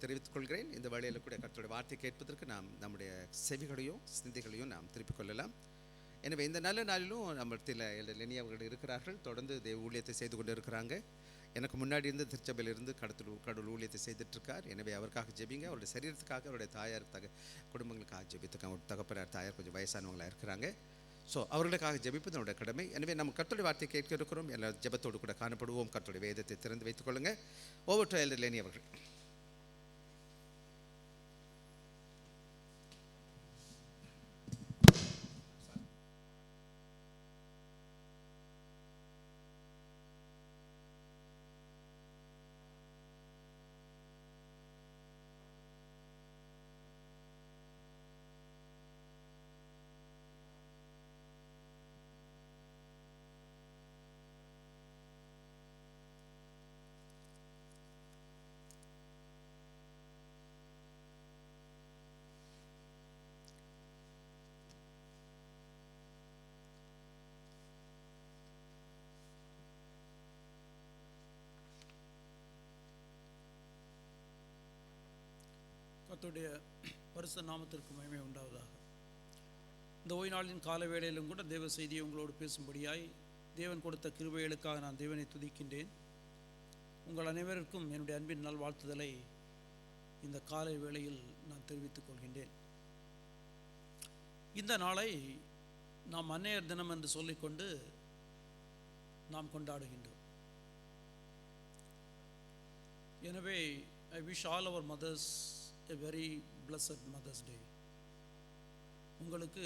தெரிவித்துக் கொள்கிறேன். இந்த வேளையில் கூட கர்த்தருடைய வார்த்தை கேட்பதற்கு நாம் நம்முடைய செவிகளையும் சிந்தைகளையும் நாம் திருப்பிக் கொள்ளலாம். எனவே இந்த நல்ல நாளிலும் நம்மத்தில் லெனி அவர்கள் இருக்கிறார்கள். தொடர்ந்து தேவ ஊழியத்தை செய்து கொண்டு இருக்கிறாங்க. எனக்கு முன்னாடி இருந்து திருச்சபையிலிருந்து கடவுள் ஊழியத்தை செய்துட்ருக்கார். எனவே அவருக்காக ஜெபிங்க. அவருடைய சரீரத்துக்காக, அவருடைய தாயார் குடும்பங்களுக்காக ஜெபித்துக்காங்க. அவருடைய தகப்பனார் தாயார் கொஞ்சம் வயசானவங்களாக இருக்கிறாங்க. ஸோ அவர்களுக்காக ஜெபிப்பது நம்முடைய கடமை. எனவே நம்ம கர்த்தருடைய வார்த்தை கேட்க இருக்கிறோம். எல்லா ஜெபத்தோடு கூட காணப்படுவோம். கர்த்தருடைய வேதத்தை திறந்து வைத்துக் கொள்ளுங்க. ஓவர் டு எல்டர் லெனி அவர்கள். கர்த்தருடைய பரிசுத்த நாமத்திற்கு மகிமை உண்டாவதாக. இந்த ஓய்வு நாளின் கால வேளையிலும் கூட தேவ செய்தியை உங்களோடு பேசும்படியாய் தேவன் கொடுத்த கிருபைகளுக்காக நான் தேவனை துதிக்கின்றேன். உங்கள் அனைவருக்கும் என்னுடைய அன்பின் நல்வாழ்த்துதலை இந்த காலை வேளையில் நான் தெரிவித்துக் கொள்கின்றேன். இந்த நாளை நாம் அன்னையர் தினம் என்று சொல்லிக்கொண்டு நாம் கொண்டாடுகின்றோம். எனவே I wish all our mothers a very blessed Mother's Day. உங்களுக்கு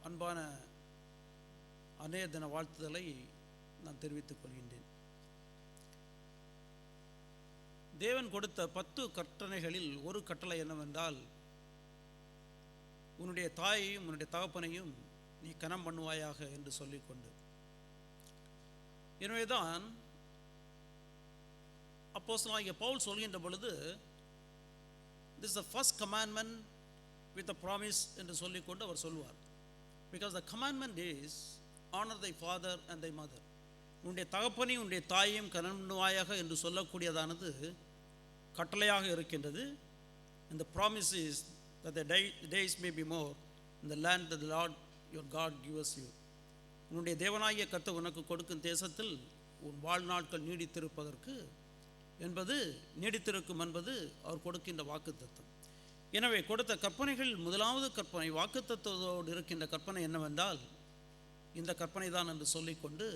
அன்பான அன்னையர் தின வாழ்த்துதலை நான் தெரிவித்துக் கொள்கின்றேன். தேவன் கொடுத்த 10 கட்டளைகளில் ஒரு கட்டளை என்னவென்றால், உன்னுடைய தாயையும் உன்னுடைய தகப்பனையும் நீ கனம் பண்ணுவாயாக என்று சொல்லிக்கொண்டு. எனவேதான் அப்போஸ்தலனாகிய பவுல் சொல்கின்ற பொழுது, this is the first commandment with a promise என்று சொல்லிக்கொண்டு அவர் சொல்வார். Because the commandment is honor thy father and thy mother. உன்னுடைய தகப்பனையும் உன்னுடைய தாயையும் கனம் பண்ணுவாயாக என்று சொல்லக்கூடியதானது கட்டளையாக இருக்கின்றது. And the promise is that the days may be more in the land that the Lord your God gives you. உன்னுடைய தேவனாகிய கர்த்தர் உனக்கு கொடுக்கும் தேசத்தில் உன் வாழ்நாட்கள் நீடித்திருப்பதற்கு என்பது நீடித்திருக்கும் என்பது அவர் கொடுக்கின்ற வாக்குத்தத்தம். எனவே கொடுத்த கற்பனைகள் முதலாவது கற்பனை வாக்குத்தத்தத்தோடு இருக்கின்ற கற்பனை என்னவென்றால் இந்த கற்பனை தான் என்று சொல்லிக்கொண்டு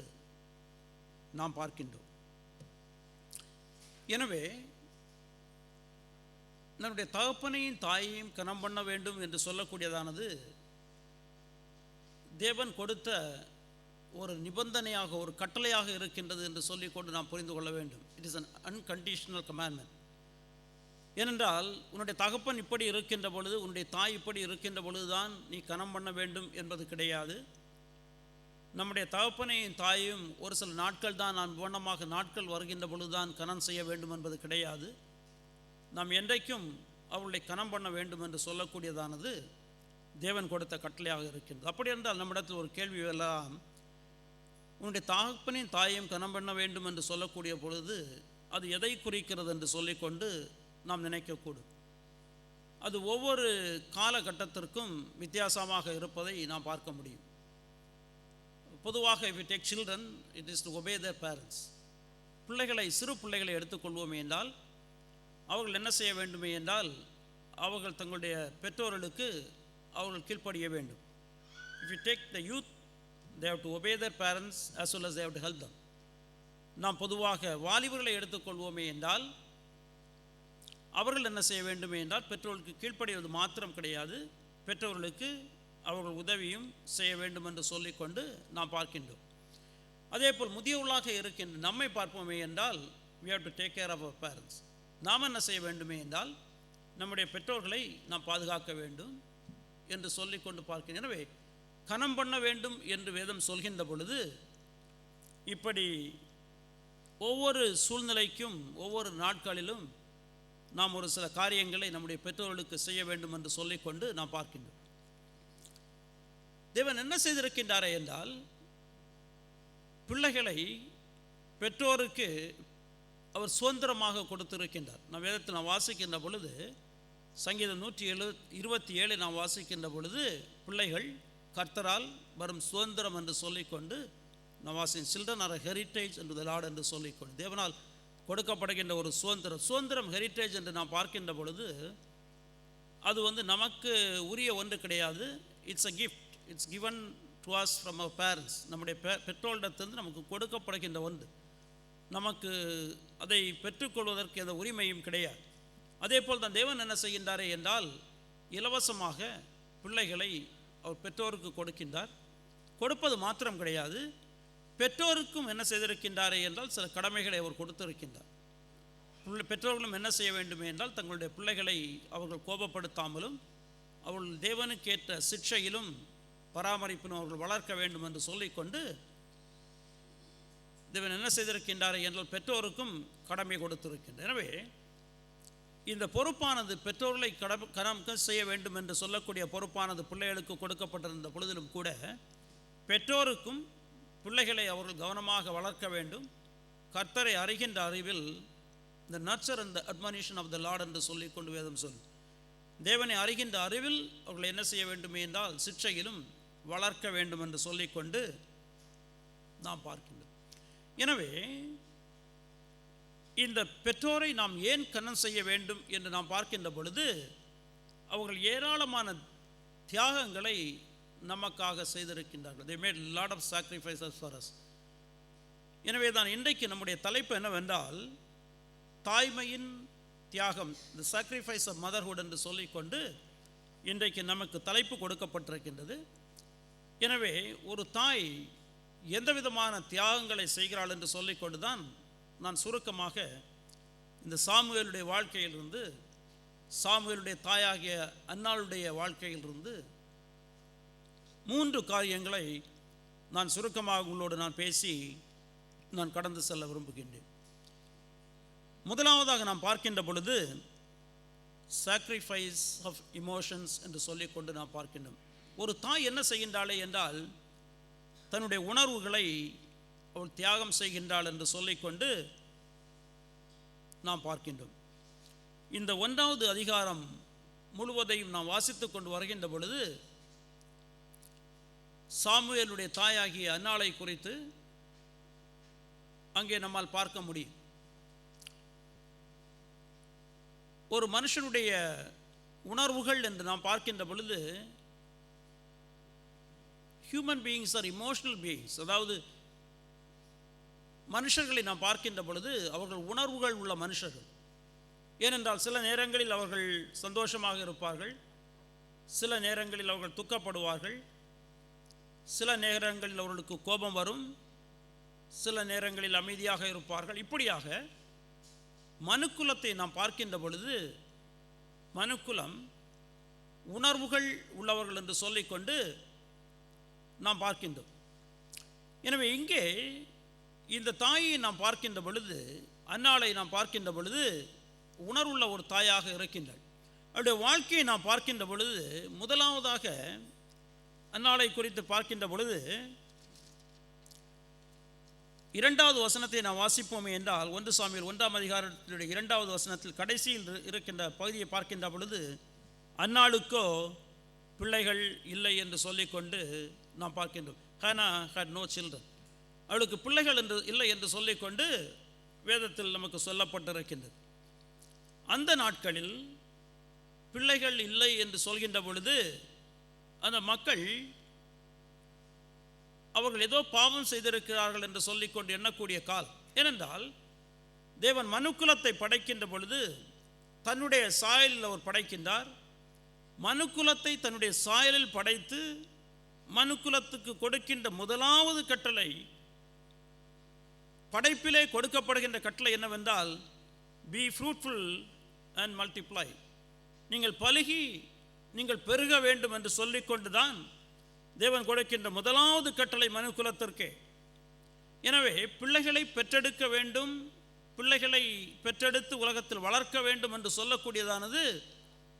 நாம் பார்க்கின்றோம். எனவே நம்முடைய தகப்பனையும் தாயையும் கனம் பண்ண வேண்டும் என்று சொல்லக்கூடியதானது தேவன் கொடுத்த ஒரு நிபந்தனையாக, ஒரு கட்டளையாக இருக்கின்றது என்று சொல்லிக்கொண்டு நாம் புரிந்து கொள்ள வேண்டும். It is an unconditional commandment. ஏனென்றால் உன்னுடைய தகப்பன் இப்படி இருக்கின்ற பொழுது, உன்னுடைய தாய் இப்படி இருக்கின்ற பொழுதுதான் நீ கனம் பண்ண வேண்டும் என்பது கிடையாது. நம்முடைய தகப்பனையும் தாயும் ஒரு சில நாட்கள் தான், நான் பூர்ணமாக நாட்கள் வருகின்ற பொழுதுதான் கனம் செய்ய வேண்டும் என்பது கிடையாது. நாம் என்றைக்கும் அவர்களை கனம் பண்ண வேண்டும் என்று சொல்லக்கூடியதானது தேவன் கொடுத்த கட்டளையாக இருக்கின்றது. அப்படி என்றால் நம்மிடத்தில் ஒரு கேள்வி எல்லாம், உன்னுடைய தகப்பனையும் தாயையும் கனம் பண்ண வேண்டும் என்று சொல்லக்கூடிய பொழுது அது எதை குறிக்கிறது என்று சொல்லிக்கொண்டு நாம் நினைக்கக்கூடும். அது ஒவ்வொரு காலகட்டத்திற்கும் வித்தியாசமாக இருப்பதை நாம் பார்க்க முடியும். பொதுவாக if you take children, it is to obey their parents. பிள்ளைகளை, சிறு பிள்ளைகளை எடுத்துக்கொள்வோமே என்றால் அவர்கள் என்ன செய்ய வேண்டுமே என்றால் அவர்கள் தங்களுடைய பெற்றோர்களுக்கு அவர்கள் கீழ்ப்படிய வேண்டும். If you take the youth, they have to obey their parents as well as they have to help them. நாம் பொதுவாக வாலிபர்களை எடுத்துக்கொள்வோமே என்றால் அவர்கள் என்ன செய்ய வேண்டுமே என்றால் பெற்றோர்களுக்கு கீழ்ப்படிவது மாத்திரம் கிடையாது, பெற்றோர்களுக்கு அவர்கள் உதவியும் செய்ய வேண்டும் என்று சொல்லிக்கொண்டு நாம் பார்க்கின்றோம். அதே போல் முதியவர்களாக இருக்கின்ற நம்மை பார்ப்போமே என்றால் we have to take care of our parents. நாம் என்ன செய்ய வேண்டுமே என்றால் நம்முடைய பெற்றோர்களை நாம் பாதுகாக்க வேண்டும் என்று சொல்லிக்கொண்டு பார்க்கிறேன். எனவே கனம் பண்ண வேண்டும் என்று வேதம் சொல்கின்ற பொழுது இப்படி ஒவ்வொரு சூழ்நிலைக்கும் ஒவ்வொரு நாட்களிலும் நாம் ஒரு சில காரியங்களை நம்முடைய பெற்றோர்களுக்கு செய்ய வேண்டும் என்று சொல்லிக்கொண்டு நாம் பார்க்கின்றோம். தேவன் என்ன செய்திருக்கின்றாரே என்றால் பிள்ளைகளை பெற்றோருக்கு அவர் சுதந்திரமாக கொடுத்திருக்கின்றார். நான் வேதத்தில் நான் வாசிக்கின்ற பொழுது சங்கீதம் 127 நான் வாசிக்கின்ற பொழுது பிள்ளைகள் கர்த்தரால் வரும் சுதந்திரம் என்று சொல்லிக்கொண்டு நான் சில்ட்ரன் ஆர் ஹெரிட்டேஜ் என்று தி லார்ட் என்று சொல்லிக்கொண்டு தேவனால் கொடுக்கப்படுகின்ற ஒரு சுதந்திரம் ஹெரிட்டேஜ் என்று நான் பார்க்கின்ற பொழுது அது நமக்கு உரிய ஒன்று கிடையாது. It's a gift. It's given to us from our parents. நம்முடைய பெற்றோரிடத்திலிருந்து நமக்கு கொடுக்கப்படுகின்ற ஒன்று. நமக்கு அதை பெற்றுக்கொள்வதற்கு எந்த உரிமையும் கிடையாது. அதே போல் தான் தேவன் என்ன செய்கின்றாரே என்றால் இலவசமாக பிள்ளைகளை அவர் பெற்றோருக்கு கொடுக்கின்றார். கொடுப்பது மாத்திரம் கிடையாது, பெற்றோருக்கும் என்ன செய்திருக்கின்றாரே என்றால் சில கடமைகளை அவர் கொடுத்திருக்கின்றார். பெற்றோர்களும் என்ன செய்ய வேண்டும் என்றால் தங்களுடைய பிள்ளைகளை அவர்கள் கோபப்படுத்தாமலும் அவர்கள் தேவனுக்கேற்ற சிக்ஷையிலும் பராமரிப்பிலும் அவர்கள் வளர்க்க வேண்டும் என்று சொல்லிக்கொண்டு தேவன் என்ன செய்திருக்கின்றார் என்றால் பெற்றோருக்கும் கடமை கொடுத்திருக்கின்றார். எனவே இந்த பொறுப்பானது பெற்றோர்களை கடமை செய்ய வேண்டும் என்று சொல்லக்கூடிய பொறுப்பானது பிள்ளைகளுக்கு கொடுக்கப்பட்டிருந்த பொழுதிலும் கூட பெற்றோருக்கும் பிள்ளைகளை அவர்கள் கவனமாக வளர்க்க வேண்டும். கர்த்தரை அறிகின்ற அறிவில் இந்த nurture and the admonition of the Lord என்று சொல்லிக்கொண்டு வேதம் சொல்லும். தேவனை அறிகின்ற அறிவில் அவர்களை என்ன செய்ய வேண்டும் என்றால் சிக்ஷையிலும் வளர்க்க வேண்டும் என்று சொல்லிக்கொண்டு நாம் பார்க்கின்றோம். எனவே இந்த பெற்றோரை நாம் ஏன் கனம் செய்ய வேண்டும் என்று நாம் பார்க்கின்ற பொழுது அவர்கள் ஏராளமான தியாகங்களை நமக்காக செய்திருக்கின்றார்கள். they made a lot of sacrifices for us. எனவே தான் இன்றைக்கு நம்முடைய தலைப்பு என்னவென்றால் தாய்மையின் தியாகம், the sacrifice of motherhood என்று சொல்லிக்கொண்டு இன்றைக்கு நமக்கு தலைப்பு கொடுக்கப்பட்டிருக்கின்றது. எனவே ஒரு தாய் எந்த விதமான தியாகங்களை செய்கிறாள் என்று சொல்லிக்கொண்டு தான் நான் சுருக்கமாக இந்த சாமுவேலுடைய வாழ்க்கையிலிருந்து, சாமுவேலுடைய தாயாகிய அன்னாளுடைய வாழ்க்கையிலிருந்து 3 காரியங்களை நான் சுருக்கமாக உங்களோடு நான் பேசி நான் கடந்து செல்ல விரும்புகின்றேன். முதலாவதாக நாம் பார்க்கின்ற பொழுது சாக்ரிஃபைஸ் ஆஃப் இமோஷன்ஸ் என்று சொல்லிக்கொண்டு நாம் பார்க்கின்றோம். ஒரு தாய் என்ன செய்கின்றாளே என்றால் தன்னுடைய உணர்வுகளை அவள் தியாகம் செய்கின்றாள் என்று சொல்லிக்கொண்டு நாம் பார்க்கின்றோம். இந்த 1வது அதிகாரம் முழுவதையும் நாம் வாசித்து கொண்டு வருகின்ற பொழுது சாமுவேலுடைய தாயாகிய அன்னாளை குறித்து அங்கே நம்மால் பார்க்க முடியும். ஒரு மனுஷனுடைய உணர்வுகள் என்று நாம் பார்க்கின்ற பொழுது human beings are emotional beings. அதாவது மனுஷர்களை நாம் பார்க்கின்ற பொழுது அவர்கள் உணர்வுகள் உள்ள மனுஷர்கள். ஏனென்றால் சில நேரங்களில் அவர்கள் சந்தோஷமாக இருப்பார்கள், சில நேரங்களில் அவர்கள் துக்கப்படுவார்கள், சில நேரங்களில் அவர்களுக்கு கோபம் வரும், சில நேரங்களில் அமைதியாக இருப்பார்கள். இப்படியாக மனுக்குலத்தை நாம் பார்க்கின்ற பொழுது மனுக்குலம் உணர்வுகள் உள்ளவர்கள் என்று சொல்லிக்கொண்டு நாம் பார்க்கின்றோம். எனவே இங்கே இந்த தாயை நாம் பார்க்கின்ற பொழுது, அன்னாளை நாம் பார்க்கின்ற பொழுது உணர்வுள்ள ஒரு தாயாக இருக்கின்றாள். அவருடைய வாழ்க்கையை நாம் பார்க்கின்ற பொழுது முதலாவதாக அன்னாளை குறித்து பார்க்கின்ற பொழுது 2வது வசனத்தை நாம் வாசிப்போமே என்றால் 1 சாமுவேல் 1ஆம் அதிகாரத்தினுடைய 2வது வசனத்தில் கடைசியில் இருக்கின்ற பகுதியை பார்க்கின்ற பொழுது அன்னாளுக்கோ பிள்ளைகள் இல்லை என்று சொல்லிக்கொண்டு நாம் பார்க்கின்றோம். Hannah had no children. அவளுக்கு பிள்ளைகள் என்று இல்லை என்று சொல்லிக்கொண்டு வேதத்தில் நமக்கு சொல்லப்பட்டிருக்கின்றது. அந்த நாட்களில் பிள்ளைகள் இல்லை என்று சொல்கின்ற பொழுது அந்த மக்கள் அவர்கள் ஏதோ பாவம் செய்திருக்கிறார்கள் என்று சொல்லிக்கொண்டு எண்ணக்கூடிய காலம். ஏனென்றால் தேவன் மனுக்குலத்தை படைக்கின்ற பொழுது தன்னுடைய சாயலில் அவர் படைக்கின்றார். மனுக்குலத்தை தன்னுடைய சாயலில் படைத்து மனுக்குலத்துக்கு கொடுக்கின்ற முதலாவது கட்டளை, படைப்பிலே கொடுக்கப்படுகின்ற கட்டளை என்னவென்றால் பி ஃப்ரூட்ஃபுல் அண்ட் மல்டிப்ளை. நீங்கள் பலுகி நீங்கள் பெருக வேண்டும் என்று சொல்லிக்கொண்டுதான் தேவன் கொடுக்கின்ற முதலாவது கட்டளை மனுக்குலத்திற்கே. எனவே பிள்ளைகளை பெற்றெடுக்க வேண்டும், பிள்ளைகளை பெற்றெடுத்து உலகத்தில் வளர்க்க வேண்டும் என்று சொல்லக்கூடியதானது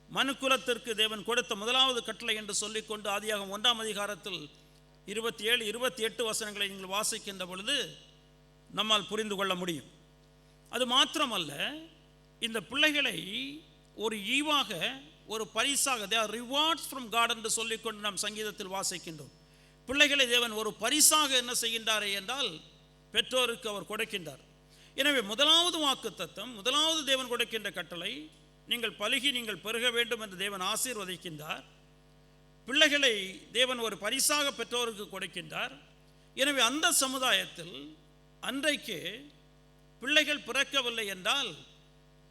மனுக்குலத்திற்கு தேவன் கொடுத்த முதலாவது கட்டளை என்று சொல்லிக்கொண்டு ஆதியாகமம் 1ஆம் அதிகாரத்தில் 27, 28 வசனங்களை நீங்கள் வாசிக்கின்ற பொழுது நம்மால் புரிந்து கொள்ள முடியும். அது மாத்திரமல்ல, இந்த பிள்ளைகளை ஒரு ஈவாக, ஒரு பரிசாக, they are rewards from God என்று சொல்லிக்கொண்டு நாம் சங்கீதத்தில் வாசிக்கின்றோம். பிள்ளைகளை தேவன் ஒரு பரிசாக என்ன செய்கின்றார் என்றால் பெற்றோருக்கு அவர் கொடுக்கின்றார். எனவே முதலாவது வாக்குத்தத்தம், முதலாவது தேவன் கொடுக்கின்ற கட்டளை, நீங்கள் பலுகி நீங்கள் பெருக வேண்டும் என்று தேவன் ஆசீர்வதிக்கின்றார். பிள்ளைகளை தேவன் ஒரு பரிசாக பெற்றோருக்கு கொடுக்கின்றார். எனவே அந்த சமுதாயத்தில் அன்றைக்கு பிள்ளைகள் பிறக்கவில்லை என்றால்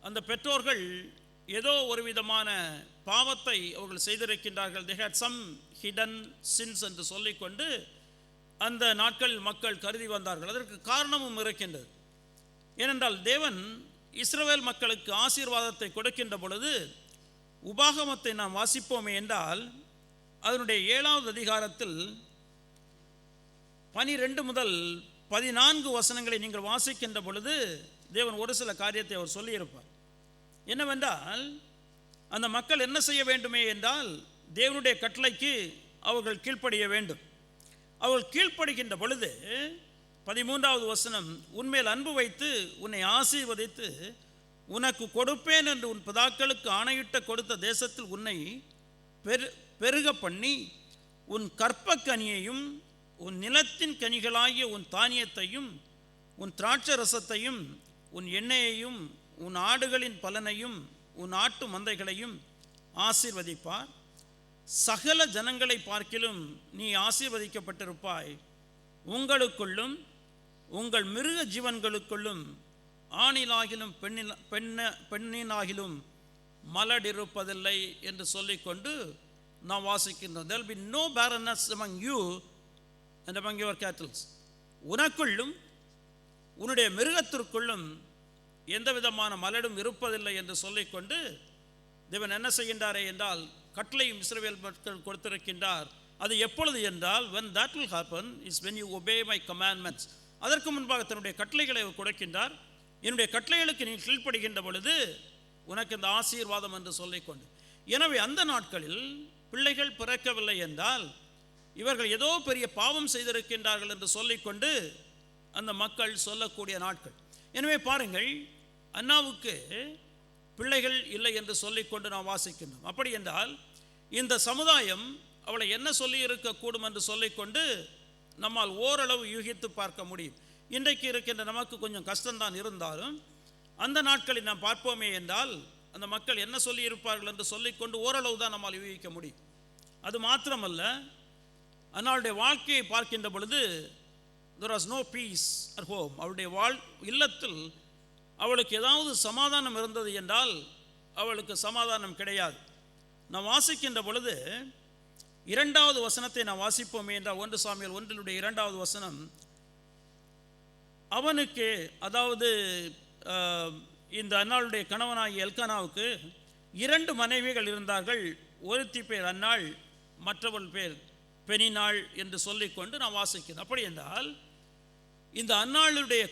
அந்த பெற்றோர்கள் ஏதோ ஒரு விதமான பாவத்தை அவர்கள் செய்திருக்கின்றார்கள். they had some hidden sins என்று சொல்லிக்கொண்டு அந்த நாட்களில் மக்கள் கருதி வந்தார்கள். அதற்கு காரணமும் இருக்கின்றது. ஏனென்றால் தேவன் இஸ்ரவேல் மக்களுக்கு ஆசீர்வாதத்தை கொடுக்கின்ற பொழுது உபாகமத்தை நாம் வாசிப்போமே என்றால் அதனுடைய 7வது அதிகாரத்தில் 12 முதல் 14 வசனங்களை நீங்கள் வாசிக்கின்ற பொழுது தேவன் ஒரு சில காரியத்தை அவர் சொல்லியிருப்பார். என்னவென்றால் அந்த மக்கள் என்ன செய்ய வேண்டுமே என்றால் தேவனுடைய கட்டளைக்கு அவர்கள் கீழ்ப்படிய வேண்டும். அவர்கள் கீழ்ப்படுகின்ற பொழுது 13வது வசனம், உன்மேல் அன்பு வைத்து உன்னை ஆசீர்வதித்து உனக்கு கொடுப்பேன் என்று உன் பிதாக்களுக்கு ஆணையிட்ட கொடுத்த தேசத்தில் உன்னை பெருக பண்ணி உன் கற்பக்கனியையும் உன் நிலத்தின் கனிகளாகிய உன் தானியத்தையும் உன் திராட்சை ரசத்தையும் உன் எண்ணெயையும் உன் ஆடுகளின் பலனையும் உன் ஆட்டு மந்தைகளையும் ஆசீர்வதிப்பார். சகல ஜனங்களை பார்க்கிலும் நீ ஆசீர்வதிக்கப்பட்டிருப்பாய். உங்களுக்குள்ளும் உங்கள் மிருக ஜீவன்களுக்குள்ளும் ஆணிலாகிலும் பெண்ணினாகிலும் மலடிருப்பதில்லை என்று சொல்லிக்கொண்டு நாம் வாசிக்கின்றோம். there will be no barrenness among you and among your cattle. உனக்குள்ளும் உன்னுடைய மிருகத்திற்குள்ளும் எந்த விதமான மலடும் இருப்பதில்லை என்று சொல்லிக்கொண்டு தேவன் என்ன செய்கின்றாரே என்றால் கட்டளையும் இஸ்ரவேல் மக்கள் கொடுத்திருக்கின்றார். அது எப்பொழுது என்றால் when that will happen is when you obey my commandments. அதற்கு முன்பாக தன்னுடைய கட்டளைகளை அவர் கொடுக்கின்றார். என்னுடைய கட்டளைகளுக்கு நீ கீழ்ப்படுகின்ற பொழுது உனக்கு இந்த ஆசீர்வாதம் என்று சொல்லிக்கொண்டு, எனவே அந்த நாட்களில் பிள்ளைகள் பிறக்கவில்லை என்றால் இவர்கள் ஏதோ பெரிய பாவம் செய்திருக்கின்றார்கள் என்று சொல்லிக்கொண்டு அந்த மக்கள் சொல்லக்கூடிய நாட்கள். எனவே பாருங்கள், அன்னாவுக்கு பிள்ளைகள் இல்லை என்று சொல்லிக்கொண்டு நாம் வாசிக்கின்றோம். அப்படி என்றால் இந்த சமுதாயம் அவளை என்ன சொல்லி இருக்கக்கூடும் என்று சொல்லிக்கொண்டு நம்மால் ஓரளவு யூகித்து பார்க்க முடியும். இன்றைக்கு இருக்கின்ற நமக்கு கொஞ்சம் கஷ்டம்தான் இருந்தாலும் அந்த நாட்களில் நாம் பார்ப்போமே என்றால் அந்த மக்கள் என்ன சொல்லி இருப்பார்கள் என்று சொல்லிக்கொண்டு ஓரளவு தான் நம்மால் யூகிக்க முடியும். அது மாத்திரமல்ல, அன்னாளுடைய வாழ்க்கையை பார்க்கின்ற பொழுது there was no peace at home. அவளுடைய இல்லத்தில் அவளுக்கு ஏதாவது சமாதானம் இருந்தது என்றால் அவளுக்கு சமாதானம் கிடையாது. நாம் வாசிக்கின்ற பொழுது 2வது வசனத்தை நாம் வாசிப்போமே என்றால் 1 சாமுவேல் 1 2வது வசனம், அவனுக்கு, அதாவது இந்த அன்னாளுடைய கணவனாகிய எல்கானாவுக்கு 2 மனைவிகள் இருந்தார்கள். ஒருத்தி பேர் அன்னாள், மற்றவள் பேர் பெனினாள் என்று சொல்லிக்கொண்டு நான் வாசிக்கிறேன். அப்படி என்றால் இந்த அன்னாளுடைய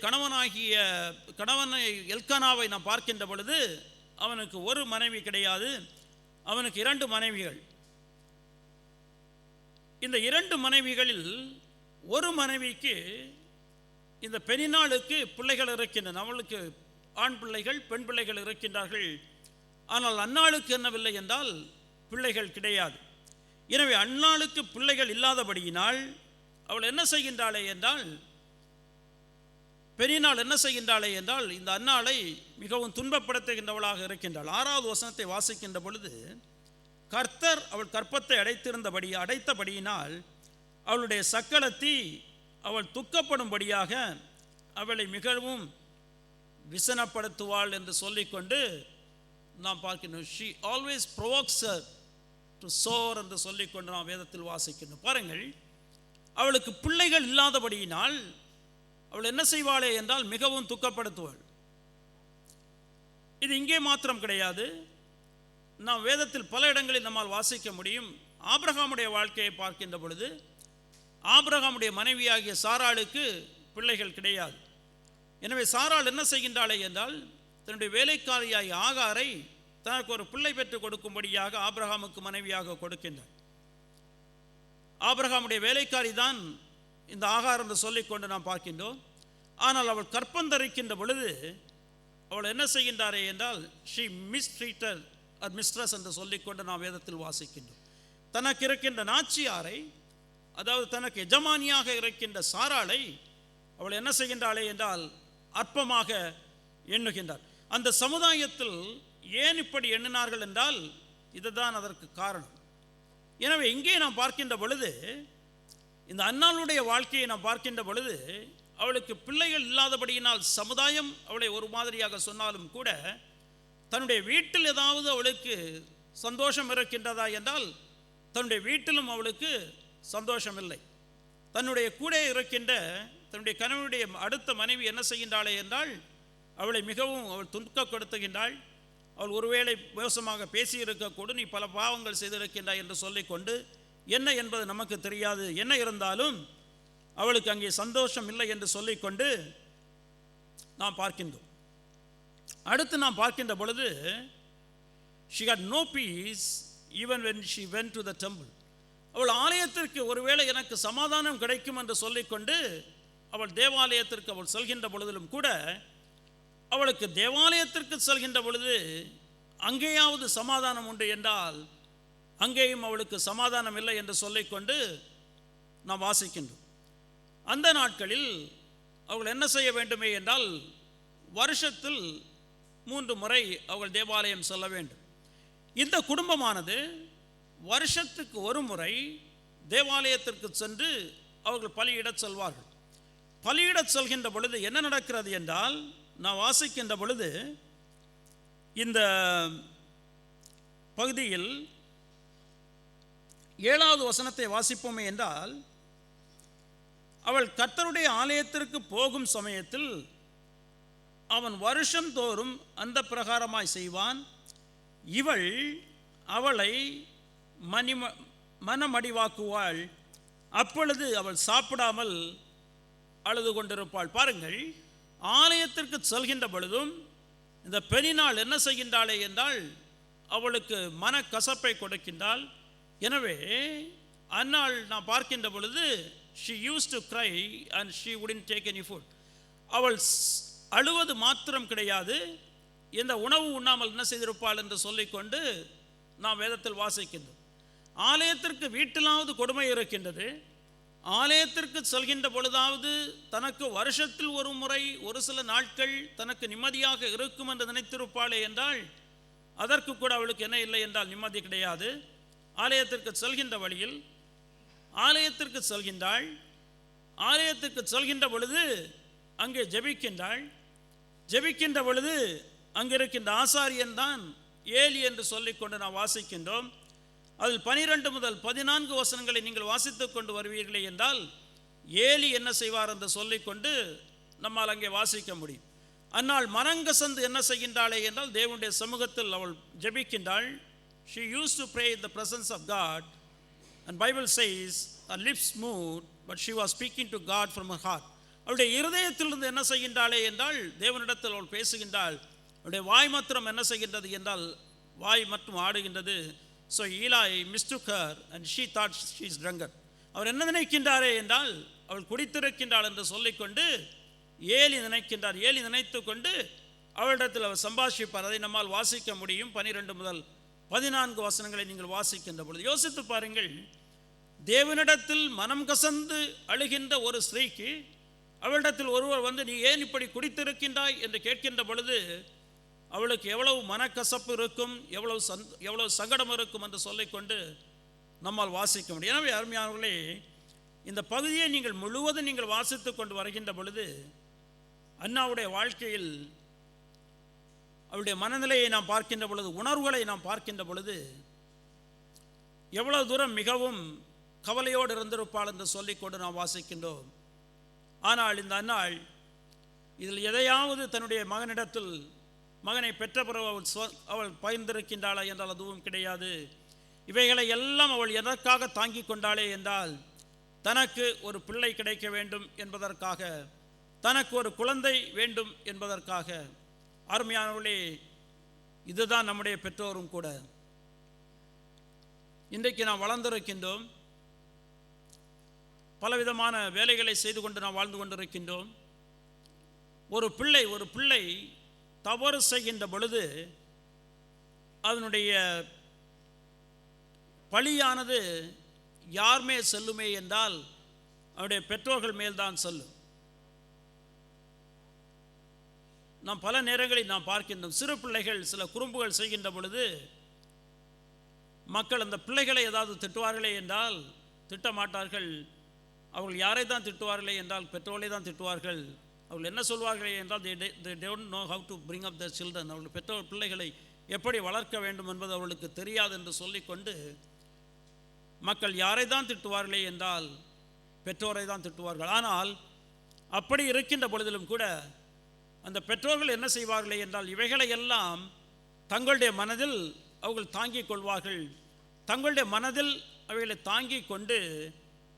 கணவனை எல்கானாவை நாம் பார்க்கின்ற பொழுது அவனுக்கு ஒரு மனைவி கிடையாது, அவனுக்கு 2 மனைவிகள். இந்த 2 மனைவிகளில் ஒரு மனைவிக்கு, இந்த பெனினாளுக்கு பிள்ளைகள் இருக்கின்றன. அவளுக்கு ஆண் பிள்ளைகள் பெண் பிள்ளைகள் இருக்கின்றார்கள். ஆனால் அன்னாளுக்கு என்னவில்லை என்றால் பிள்ளைகள் கிடையாது. எனவே அன்னாளுக்கு பிள்ளைகள் இல்லாதபடியினால் அவள் என்ன செய்கின்றாளே என்றால், பெரினாள் என்ன செய்கின்றாளே என்றால் இந்த அன்னாளை மிகவும் துன்பப்படுத்துகின்றவளாக இருக்கின்றாள். 6வது வசனத்தை வாசிக்கின்ற பொழுது, கர்த்தர் அவள் கற்பத்தை அடைத்தபடியினால் அவளுடைய சக்களத்தி அவள் துக்கப்படும்படியாக அவளை மிகவும் விசனப்படுத்துவாள் என்று சொல்லிக்கொண்டு நாம் பார்க்கின்றோம். she always provokes her to soar என்று சொல்லிக்கொண்டு நாம் வேதத்தில் வாசிக்கின்றோம். பாருங்கள், அவளுக்கு பிள்ளைகள் இல்லாதபடியினால் அவள் என்ன செய்வாளே என்றால் மிகவும் துக்கப்படுத்துவாள். இது இங்கே மாத்திரம் கிடையாது, நாம் வேதத்தில் பல இடங்களில் நம்மால் வாசிக்க முடியும். ஆபிரகாமுடைய வாழ்க்கையை பார்க்கின்ற பொழுது ஆபிரகாமுடைய மனைவியாகிய சாராளுக்கு பிள்ளைகள் கிடையாது. எனவே சாராள் என்ன செய்கின்றாளே என்றால் தன்னுடைய வேலைக்காரியாகிய ஆகாரை தனக்கு ஒரு பிள்ளை பெற்றுக் கொடுக்கும்படியாக ஆபிரகாமுக்கு மனைவியாக கொடுக்கின்றாள். ஆபிரகாமுடைய வேலைக்காரி தான் இந்த ஆகார் என்று சொல்லிக்கொண்டு நாம் பார்க்கின்றோம். ஆனால் அவள் கற்பந்தரிக்கின்ற பொழுது அவள் என்ன செய்கின்றாரே என்றால் ஷீ மிஸ்ட்ரீட்டட் அர் மிஸ்ட்ரஸ் என்று சொல்லிக்கொண்டு நாம் வேதத்தில் வாசிக்கின்றோம். தனக்கு இருக்கின்ற நாச்சியாரை, அதாவது தனக்கு எஜமானியாக இருக்கின்ற சாராளை அவள் என்ன செய்கின்றாளே என்றால் அற்பமாக எண்ணுகின்றார். அந்த சமுதாயத்தில் ஏன் இப்படி எண்ணினார்கள் என்றால் இதுதான் அதற்கு காரணம். எனவே இங்கே நாம் பார்க்கின்ற பொழுது, இந்த அன்னாளுடைய வாழ்க்கையை நாம் பார்க்கின்ற பொழுது, அவளுக்கு பிள்ளைகள் இல்லாதபடியினால் சமுதாயம் அவளை ஒரு மாதிரியாக சொன்னாலும் கூட, தன்னுடைய வீட்டில் ஏதாவது அவளுக்கு சந்தோஷம் இருக்கின்றதா என்றால் தன்னுடைய வீட்டிலும் அவளுக்கு சந்தோஷம் இல்லை. தன்னுடைய கூட இருக்கின்ற தன்னுடைய கணவனுடைய அடுத்த மனைவி என்ன செய்கின்றாளே என்றால் அவளை மிகவும் அவள் துன்பப்படுத்துகின்றாள். அவள் ஒருவேளை மோசமாக பேசியிருக்கக்கூடும், நீ பல பாவங்கள் செய்திருக்கின்றாய் என்று சொல்லிக்கொண்டு, என்ன என்பது நமக்கு தெரியாது, என்ன இருந்தாலும் அவளுக்கு அங்கே சந்தோஷம் இல்லை என்று சொல்லிக்கொண்டு நாம் பார்க்கின்றோம். அடுத்து நாம் பார்க்கின்ற பொழுது she had no peace even when she went to the temple. அவள் ஆலயத்திற்கு ஒருவேளை எனக்கு சமாதானம் கிடைக்கும் என்று சொல்லிக்கொண்டு அவள் தேவாலயத்திற்கு அவள் செல்கின்ற பொழுதிலும் கூட, அவளுக்கு தேவாலயத்திற்கு செல்கின்ற பொழுது அங்கேயாவது சமாதானம் உண்டு என்றால் அங்கேயும் அவளுக்கு சமாதானம் இல்லை என்று சொல்லிக்கொண்டு நாம் வாசிக்கின்றோம். அந்த நாட்களில் அவள் என்ன செய்ய வேண்டுமே என்றால் வருஷத்தில் 3 முறை அவள் தேவாலயம் செல்ல வேண்டும். இந்த குடும்பமானது வருஷத்துக்கு ஒரு முறை தேவாலயத்திற்கு சென்று அவர்கள் பலியிடச் செல்வார்கள். பலியிடச் செல்கின்ற பொழுது என்ன நடக்கிறது என்றால், நான் வாசிக்கின்ற பொழுது இந்த பகுதியில் 7வது வசனத்தை வாசிப்போமே என்றால், அவள் கர்த்தருடைய ஆலயத்திற்கு போகும் சமயத்தில் அவன் வருஷந்தோறும் அந்த பிரகாரமாய் செய்வான். இவள் அவளை மனமடிவாக்குவாள். அப்பொழுது அவள் சாப்பிடாமல் அழுது கொண்டிருப்பாள். பாருங்கள், ஆலயத்திற்கு செல்கின்ற பொழுதும் இந்த பெண்ணினாள் என்ன செய்கின்றாளே என்றால் அவளுக்கு மனக்கசப்பை கொடுக்கின்றாள். எனவே அன்னாள் நான் பார்க்கின்ற பொழுது she used to cry and she wouldn't take any food. அவள் அழுவது மாத்திரம் கிடையாது, எந்த உணவு உண்ணாமல் என்ன செய்திருப்பாள் என்று சொல்லிக்கொண்டு நாம் வேதத்தில் வாசிக்கின்றோம். ஆலயத்திற்கு வீட்டிலாவது கொடுமை இருக்கின்றது, ஆலயத்திற்கு செல்கின்ற பொழுதாவது தனக்கு வருஷத்தில் ஒரு முறை ஒரு சில நாட்கள் தனக்கு நிம்மதியாக இருக்கும் என்று நினைத்திருப்பாளே என்றால் அதற்கு கூட அவளுக்கு என்ன இல்லை என்றால் நிம்மதி கிடையாது. ஆலயத்திற்கு செல்கின்ற வழியில் ஆலயத்திற்கு செல்கின்றாள். ஆலயத்திற்கு செல்கின்ற பொழுது அங்கே ஜெபிக்கின்றாள். ஜெபிக்கின்ற பொழுது அங்கே இருக்கின்ற ஆசாரியன் தான் ஏலி என்று சொல்லிக்கொண்டு நாம் வாசிக்கின்றோம். அதில் 12 முதல் 14 வசனங்களை நீங்கள் வாசித்துக் கொண்டு வருவீர்களே என்றால் ஏலி என்ன செய்வார் என்று சொல்லிக்கொண்டு நம்மால் அங்கே வாசிக்க முடியும். அந்நாள் மனங்கசந்து என்ன செய்கின்றாளே என்றால் தேவனுடைய சமூகத்தில் அவள் ஜெபிக்கின்றாள். She used to pray in the presence of God, and Bible says her lips moved, but she was speaking to God from her heart. அவளுடைய இருதயத்திலிருந்து என்ன செய்கின்றாளே என்றால் தேவனிடத்தில் அவள் பேசுகின்றாள். அவளுடைய வாய் மாத்திரம் என்ன செய்கின்றது என்றால் வாய் மட்டும் ஆடுகின்றது. So Eli mistook her and she thought she is drunken. அவர் என்ன நினைக்கின்றாரே என்றால் அவள் குடித்திருக்கின்றாள் என்று சொல்லிக்கொண்டு ஏலி நினைக்கின்றார். ஏலி நினைத்து கொண்டு அவளிடத்தில் அவர் சம்பாஷிப்பார். அதை நம்மால் வாசிக்க முடியும். 12 முதல் 14 வசனங்களை நீங்கள் வாசிக்கின்ற பொழுது யோசித்து பாருங்கள். தேவனிடத்தில் மனம் கசந்து அழுகின்ற ஒரு ஸ்திரீக்கு அவளிடத்தில் ஒருவர் வந்து நீ ஏன் இப்படி குடித்திருக்கின்றாய் என்று கேட்கின்ற பொழுது அவளுக்கு எவ்வளவு மனக்கசப்பு இருக்கும், எவ்வளவு சங்கடம் இருக்கும் என்று சொல்லிக்கொண்டு நம்மால் வாசிக்க முடியும். எனவே அருமையானவர்களே, இந்த பகுதியை நீங்கள் முழுவதும் நீங்கள் வாசித்து கொண்டு வருகின்ற பொழுது அன்னாவுடைய வாழ்க்கையில் அவளுடைய மனநிலையை நாம் பார்க்கின்ற பொழுது, உணர்வுகளை நாம் பார்க்கின்ற பொழுது எவ்வளவு தூரம் மிகவும் கவலையோடு இருந்திருப்பாள் என்று சொல்லிக்கொண்டு நாம் வாசிக்கின்றோம். ஆனால் இந்த அன்னாள் இதில் எதையாவது தன்னுடைய மகனிடத்தில் மகனை பெற்ற பிறகு அவள் பகிர்ந்திருக்கின்றாளா என்றால் அதுவும் கிடையாது. இவைகளை எல்லாம் அவள் எதற்காக தாங்கி கொண்டாளே என்றால் தனக்கு ஒரு பிள்ளை கிடைக்க வேண்டும் என்பதற்காக, தனக்கு ஒரு குழந்தை வேண்டும் என்பதற்காக. அருமையானவர்களே, இதுதான் நம்முடைய பெற்றோரும் கூட. இன்றைக்கு நாம் வளர்ந்திருக்கின்றோம், பலவிதமான வேலைகளை செய்து கொண்டு நாம் வாழ்ந்து கொண்டிருக்கின்றோம். ஒரு பிள்ளை தவறு செய்கின்ற பொழுது அதனுடைய பழியானது யார் மேல் செல்லுமே என்றால் அவருடைய பெற்றோர்கள் மேல்தான் செல்லும். நாம் பல நேரங்களில் நாம் பார்க்கின்றோம், சிறு பிள்ளைகள் சில குறும்புகள் செய்கின்ற பொழுது மக்கள் அந்த பிள்ளைகளை ஏதாவது திட்டுவார்களே என்றால் திட்டமாட்டார்கள். அவர்கள் யாரை தான் திட்டுவார்களே என்றால் பெற்றோர்களை தான் திட்டுவார்கள். அவர்கள் என்ன சொல்வார்களே என்றால் they don't know how to bring up their children. அவர்கள் பெற்றோர் பிள்ளைகளை எப்படி வளர்க்க வேண்டும் என்பது அவர்களுக்கு தெரியாது என்று சொல்லிக்கொண்டு மக்கள் யாரை தான் திட்டுவார்களே என்றால் பெற்றோரை தான் திட்டுவார்கள். ஆனால் அப்படி இருக்கின்ற பொழுதிலும் கூட அந்த பெற்றோர்கள் என்ன செய்வார்களே என்றால் இவைகளை எல்லாம் தங்களுடைய மனதில் அவர்கள் தாங்கிக் கொள்வார்கள். தங்களுடைய மனதில் அவைகளை தாங்கிக் கொண்டு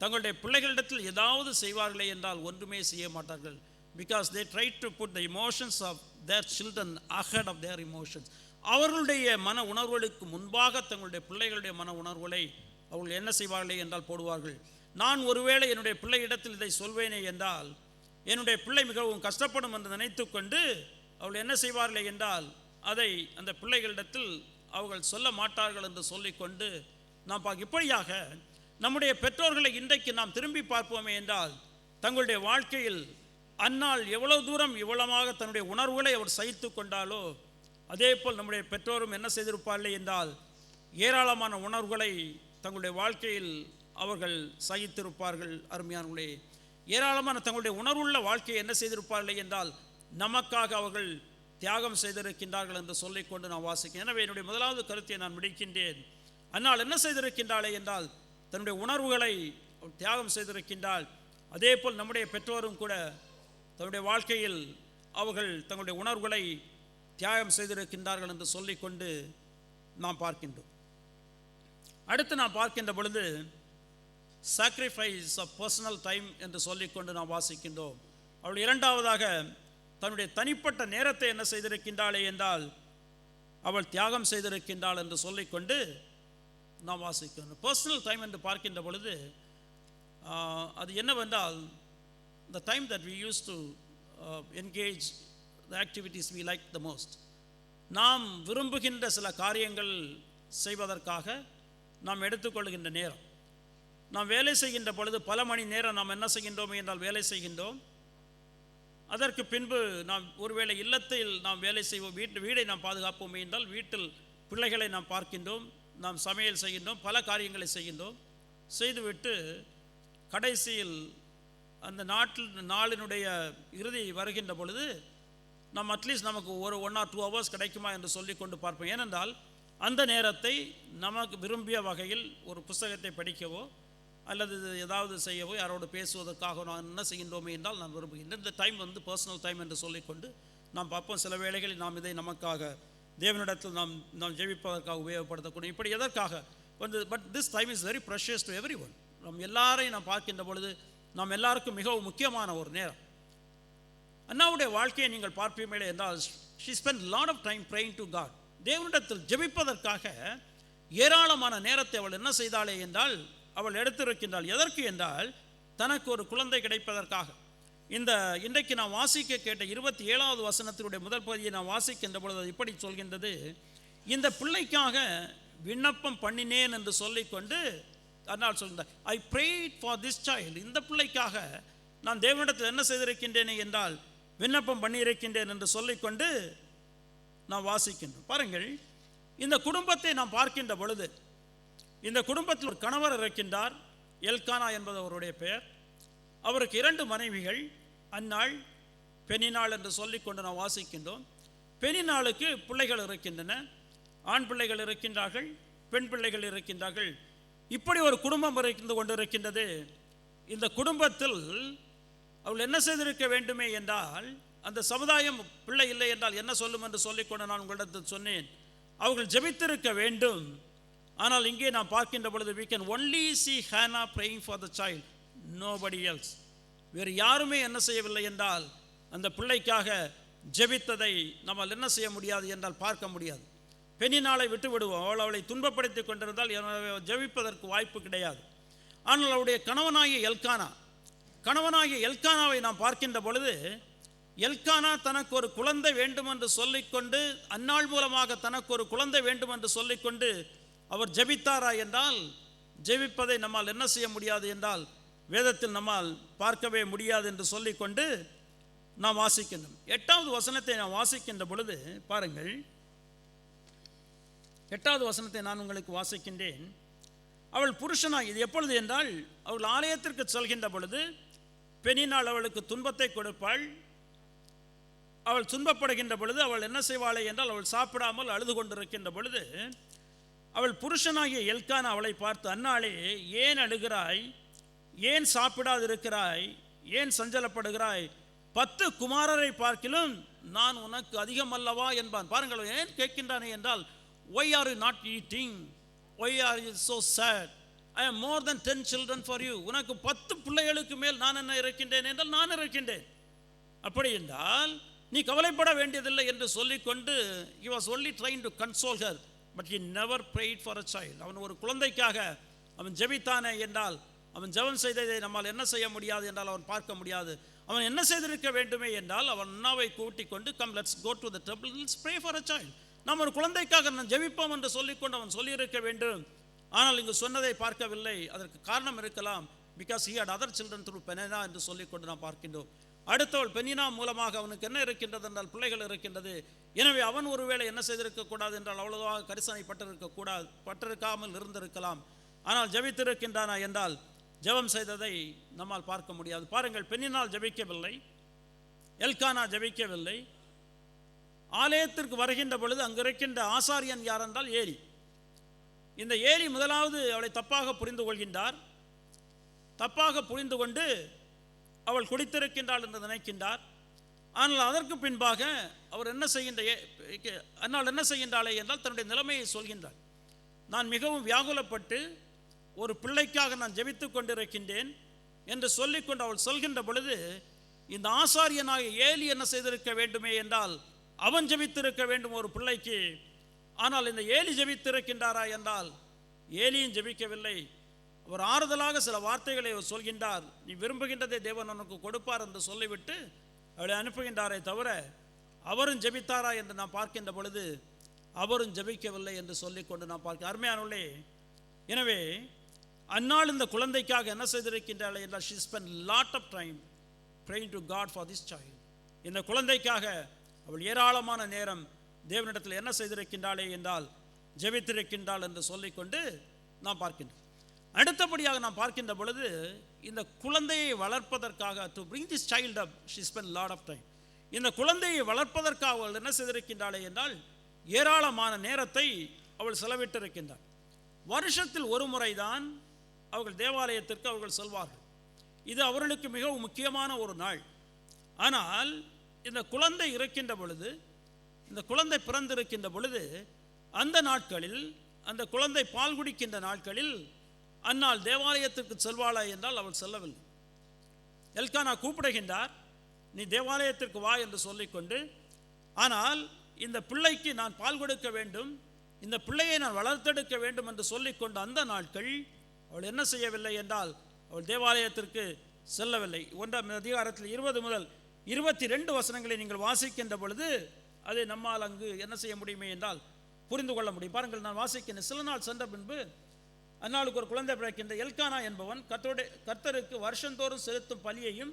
தங்களுடைய பிள்ளைகளிடத்தில் ஏதாவது செய்வார்களே என்றால் ஒன்றுமே செய்ய மாட்டார்கள். Because they try to put the emotions of their children ahead of their emotions. அவர்களுடைய மன உணர்வுகளுக்கு முன்பாக தங்களுடைய பிள்ளைகளுடைய மன உணர்வுகளை அவர்கள் என்ன செய்வார்களே என்றால் போடுவார்கள். நான் ஒருவேளை என்னுடைய பிள்ளையிடத்தில் இதை சொல்வேனே என்றால் என்னுடைய பிள்ளை மிகவும் கஷ்டப்படும் என்று நினைத்து கொண்டு அவர்கள் என்ன செய்வார்களே என்றால் அதை அந்த பிள்ளைகளிடத்தில் அவர்கள் சொல்ல மாட்டார்கள் என்று சொல்லிக்கொண்டு நாம் இப்படியாக நம்முடைய பெற்றோர்களை இன்றைக்கு நாம் திரும்பி பார்ப்போமே என்றால் தங்களுடைய வாழ்க்கையில் அந்நாள் எவ்வளவு தூரம் இவ்வளமாக தன்னுடைய உணர்வுகளை அவர் சகித்து கொண்டாலோ அதே போல் நம்முடைய பெற்றோரும் என்ன செய்திருப்பார்கள் என்றால் ஏராளமான உணர்வுகளை தங்களுடைய வாழ்க்கையில் அவர்கள் சகித்திருப்பார்கள். அருமையானவர்களே, ஏராளமான தங்களுடைய உணர்வுள்ள வாழ்க்கையை என்ன செய்திருப்பார்கள் என்றால் நமக்காக அவர்கள் தியாகம் செய்திருக்கின்றார்கள் என்று சொல்லிக்கொண்டு நான் வாசிக்கிறேன். எனவே என்னுடைய முதலாவது கருத்தை நான் முடிக்கின்றேன். அந்நாள் என்ன செய்திருக்கின்றாளே என்றால் தன்னுடைய உணர்வுகளை தியாகம் செய்திருக்கின்றாள். அதே போல் நம்முடைய பெற்றோரும் கூட தன்னுடைய வாழ்க்கையில் அவர்கள் தங்களுடைய உணர்வுகளை தியாகம் செய்திருக்கின்றார்கள் என்று சொல்லிக்கொண்டு நாம் பார்க்கின்றோம். அடுத்து நாம் பார்க்கின்ற பொழுது சாக்ரிஃபைஸ் ஆஃப் பர்சனல் டைம் என்று சொல்லிக்கொண்டு நாம் வாசிக்கின்றோம். அவள் இரண்டாவதாக தன்னுடைய தனிப்பட்ட நேரத்தை என்ன செய்திருக்கின்றாளே என்றால் அவள் தியாகம் செய்திருக்கின்றாள் என்று சொல்லிக்கொண்டு நாம் வாசிக்கின்றோம். பர்சனல் டைம் என்று பார்க்கின்ற பொழுது அது என்னவென்றால் the time that we used to engage the activities we like the most. நாம் விரும்புகின்ற சில காரியங்கள் செய்வதற்காக நாம் எடுத்துக்கொள்கின்ற நேரம். நாம் வேலை செய்கின்ற பொழுது பல மணி நேரம் நாம் என்ன செய்கின்றோம் என்றால் வேலை செய்கின்றோம். அதற்கு பின்பு நாம் ஒருவேளை இல்லத்தில் நாம் வேலை செய்வோம், வீடை நாம் பாதுகாப்போம் என்றால் வீட்டில் பிள்ளைகளை நாம் பார்க்கின்றோம், நாம் சமையல் செய்கின்றோம், பல காரியங்களை செய்கின்றோம். செய்துவிட்டு கடைசியில் அந்த நாளினுடைய இறுதி வருகின்ற பொழுது நாம் அட்லீஸ்ட் நமக்கு ஒரு 1 or 2 hours கிடைக்குமா என்று சொல்லி கொண்டு பார்ப்போம். ஏனென்றால் அந்த நேரத்தை நமக்கு விரும்பிய வகையில் ஒரு புத்தகத்தை படிக்கவோ அல்லது ஏதாவது செய்யவோ யாரோடு பேசுவதற்காக நான் என்ன செய்கின்றோமே என்றால் நான் விரும்புகின்றேன். இந்த டைம் பர்சனல் டைம் என்று சொல்லிக்கொண்டு நாம் பார்ப்போம். சில வேளைகளில் நாம் இதை நமக்காக தேவனிடத்தில் நாம் ஜெபிப்பதற்காக உபயோகப்படுத்தக்கூடிய இப்படி எதற்காக but this time is very precious to every one. நம் எல்லாரையும் நாம் பார்க்கின்ற பொழுது நாம் எல்லாருக்கும் மிகவும் முக்கியமான ஒரு நேரம். அண்ணாவுடைய வாழ்க்கையை நீங்கள் பார்ப்பீங்களே என்றால் she spent a lot of time praying to God. தேவனிடத்தில் ஜெபிப்பதற்காக ஏராளமான நேரத்தை அவள் என்ன செய்தாளே என்றால் அவள் எடுத்திருக்கின்றாள். எதற்கு என்றால் தனக்கு ஒரு குழந்தை கிடைப்பதற்காக. இன்றைக்கு நான் வாசிக்க கேட்ட 27வது வசனத்தினுடைய முதல் பகுதியை நான் வாசிக்கின்ற பொழுது இப்படி சொல்கின்றது, இந்த பிள்ளைக்காக விண்ணப்பம் பண்ணினேன் என்று சொல்லிக்கொண்டு அதனால் சொல்கின்றார், ஐ ப்ரேட் ஃபார் திஸ் சைல்டு. இந்த பிள்ளைக்காக நான் தேவனிடத்தில் என்ன செய்திருக்கின்றேனே என்றால் விண்ணப்பம் பண்ணியிருக்கின்றேன் என்று சொல்லிக்கொண்டு நான் வாசிக்கின்றோம். பாருங்கள், இந்த குடும்பத்தை நாம் பார்க்கின்ற பொழுது இந்த குடும்பத்தில் ஒரு கணவர் இருக்கின்றார், எல்கானா என்பது அவருடைய பெயர். அவருக்கு 2 மனைவிகள், அன்னாள் பெனினாள் என்று சொல்லிக்கொண்டு நாம் வாசிக்கின்றோம். பெனினாளுக்கு பிள்ளைகள் இருக்கின்றன, ஆண் பிள்ளைகள் இருக்கின்றார்கள், பெண் பிள்ளைகள் இருக்கின்றார்கள். இப்படி ஒரு குடும்பம் இருந்து கொண்டிருக்கின்றது. இந்த குடும்பத்தில் அவள் என்ன செய்திருக்க வேண்டுமே என்றால் அந்த சமுதாயம் பிள்ளை இல்லை என்றால் என்ன சொல்லும் என்று சொல்லிக்கொண்டு நான் உங்களிடத்தில் சொன்னேன், அவர்கள் ஜெபித்திருக்க வேண்டும். ஆனால் இங்கே நாம் பார்க்கின்ற பொழுது we can only see Hannah praying for the child, nobody else. வேறு யாருமே என்ன செய்யவில்லை என்றால் அந்த பிள்ளைக்காக ஜெபித்ததை நம்மால் என்ன செய்ய முடியாது என்றால் பார்க்க முடியாது. பெண்ணினாளை விட்டு விடுவோம், அவளை துன்பப்படுத்தி கொண்டிருந்தால் ஜெபிப்பதற்கு வாய்ப்பு கிடையாது. ஆனால் அவருடைய கணவனாகிய எல்கானாவை நாம் பார்க்கின்ற பொழுது எல்கானா தனக்கு ஒரு குழந்தை வேண்டும் என்று சொல்லிக்கொண்டு, அன்னாள் மூலமாக தனக்கு ஒரு குழந்தை வேண்டும் என்று சொல்லிக்கொண்டு அவர் ஜெபித்தாரா என்றால், ஜெபிப்பதை நம்மால் என்ன செய்ய முடியாது என்றால் வேதத்தில் நம்மால் பார்க்கவே முடியாது என்று சொல்லிக்கொண்டு நாம் வாசிக்கின்றோம். 8வது வசனத்தை நாம் வாசிக்கின்ற பொழுது பாருங்கள், 8வது வசனத்தை நான் உங்களுக்கு வாசிக்கின்றேன். அவள் புருஷனாய், இது எப்பொழுது என்றால் அவள் ஆலயத்திற்கு செல்கின்ற பொழுது பெண்ணினால் அவளுக்கு துன்பத்தை கொடுப்பாள். அவள் துன்பப்படுகின்ற பொழுது அவள் என்ன செய்வாளே என்றால், அவள் சாப்பிடாமல் அழுது கொண்டிருக்கின்ற பொழுது அவள் புருஷனாகிய எல்கானா அவளை பார்த்து, அன்னாளே ஏன் அழுகிறாய், ஏன் சாப்பிடாதிருக்கிறாய், ஏன் சஞ்சலப்படுகிறாய், 10 குமாரரை பார்க்கிலும் நான் உனக்கு அதிகம் அல்லவா என்பான். பாருங்கள், ஏன் கேட்கின்றானே என்றால், why are you not eating, why are you so sad, I am more than 10 children for you. உனக்கு 10 பிள்ளைகளுக்கு மேல் நான் என்ன இருக்கின்றேன் என்றால் நான் இருக்கின்றேன். அப்படி என்றால் நீ கவலைப்பட வேண்டியதில்லை என்று சொல்லிக்கொண்டு he was only trying to console her, but he never prayed for a child. அவன் ஒரு குழந்தைக்காக அவன் ஜெபித்தானே என்றால், அவன் ஜெபம் செய்ததை நம்மால் என்ன செய்ய முடியாது என்றால் அவன் பார்க்க முடியாது. அவன் என்ன செய்திருக்க வேண்டுமே என்றால், அவன் அண்ணாவை கூட்டிக் கொண்டு, come let's go to the temple, let's pray for a child, நாம் ஒரு குழந்தைக்காக நான் ஜெபிப்போம் என்று சொல்லிக்கொண்டு அவன் சொல்லியிருக்க வேண்டும். ஆனால் இங்கு சொன்னதை பார்க்கவில்லை. அதற்கு காரணம் இருக்கலாம், because he had other children through பெனினா என்று சொல்லிக்கொண்டு நாம் பார்க்கின்றோம். அடுத்தவள் பெனினா மூலமாக அவனுக்கு என்ன இருக்கின்றது என்றால் பிள்ளைகள் இருக்கின்றது. எனவே அவன் ஒருவேளை என்ன செய்திருக்க கூடாது என்றால் அவ்வளவாக கரிசனை பட்டிருக்காமல் இருந்திருக்கலாம். ஆனால் ஜெபித்திருக்கின்றானா என்றால் ஜெபம் செய்ததை நம்மால் பார்க்க முடியாது. பாருங்கள், பெண்ணினால் ஜெபிக்கவில்லை, எல்கானா ஜெபிக்கவில்லை. ஆலயத்திற்கு வருகின்ற பொழுது அங்கு இருக்கின்ற ஆசாரியன் யார் என்றால் ஏலி. இந்த ஏலி முதலாவது அவளை தப்பாக புரிந்து கொள்கின்றார். தப்பாக புரிந்து கொண்டு அவள் குடித்திருக்கின்றாள் என்று நினைக்கின்றார். ஆனால் அதற்கு பின்பாக அவர் என்ன செய்கின்றாளே என்றால் தன்னுடைய நிலைமையை சொல்கின்றார். நான் மிகவும் வியாகுலப்பட்டு ஒரு பிள்ளைக்காக நான் ஜெபித்து கொண்டிருக்கின்றேன் என்று சொல்லிக்கொண்டு அவள் சொல்கின்ற பொழுது, இந்த ஆசாரியனாக ஏலி என்ன செய்திருக்க வேண்டுமே என்றால் அவன் ஜெபித்திருக்க வேண்டும் ஒரு பிள்ளைக்கு. ஆனால் இந்த ஏலி ஜெபித்திருக்கின்றாரா என்றால் ஏலியும் ஜெபிக்கவில்லை. அவர் ஆறுதலாக சில வார்த்தைகளை அவர் சொல்கின்றார், நீ விரும்புகின்றதை தேவன் உனக்கு கொடுப்பார் என்று சொல்லிவிட்டு அவளை அனுப்புகின்றாரே தவிர அவரும் ஜெபித்தாரா என்று நாம் பார்க்கின்ற பொழுது அவரும் ஜெபிக்கவில்லை என்று சொல்லிக்கொண்டு நாம் பார்க்க அருமையானவர்களே. எனவே அந்நாள் இந்த குழந்தைக்காக என்ன செய்திருக்கின்றாள் என்றால், she spent lot of time praying to God for this child. இந்த குழந்தைக்காக அவள் ஏராளமான நேரம் தேவனிடத்தில் என்ன செய்திருக்கின்றாளே என்றால் ஜெபித்திருக்கின்றாள் என்று சொல்லிக்கொண்டு நாம் பார்க்கின்றோம். அடுத்தபடியாக நாம் பார்க்கின்ற பொழுது, இந்த குழந்தையை வளர்ப்பதற்காக to bring this child up she spent lot of time. இந்த குழந்தையை வளர்ப்பதற்காக அவள் என்ன செய்திருக்கின்றாளே என்றால் ஏராளமான நேரத்தை அவள் செலவிட்டிருக்கின்றாள். வருஷத்தில் ஒரு முறைதான் அவர்கள் தேவாலயத்திற்கு அவர்கள் செல்வார்கள். இது அவர்களுக்கு மிகவும் முக்கியமான ஒரு நாள். ஆனால் இந்த குழந்தை இருக்கின்ற பொழுது, இந்த குழந்தை பிறந்திருக்கின்ற பொழுது, அந்த நாட்களில், அந்த குழந்தை பால் குடிக்கின்ற நாட்களில் அந்நாள் தேவாலயத்திற்கு செல்வாளா என்றால் அவள் செல்லவில்லை. எல்கானா கூப்பிடுகின்றார், நீ தேவாலயத்திற்கு வா என்று சொல்லிக்கொண்டு, ஆனால் இந்த பிள்ளைக்கு நான் பால் கொடுக்க வேண்டும், இந்த பிள்ளையை நான் வளர்த்தெடுக்க வேண்டும் என்று சொல்லிக்கொண்டு அந்த நாட்கள் அவள் என்ன செய்யவில்லை என்றால் அவள் தேவாலயத்திற்கு செல்லவில்லை. 1ஆம் அதிகாரத்தில் 20 முதல் 22 வசனங்களை நீங்கள் வாசிக்கின்ற பொழுது அதை நம்மால் அங்கு என்ன செய்ய முடியுமே என்றால் புரிந்து கொள்ள முடியும். பாருங்கள், நான் வாசிக்கின்ற சில நாள் சென்ற பின்பு அந்நாளுக்கு ஒரு குழந்தை பிறக்கின்ற எல்கானா என்பவன் கர்த்தருக்கு வருஷந்தோறும் செலுத்தும் பலியையும்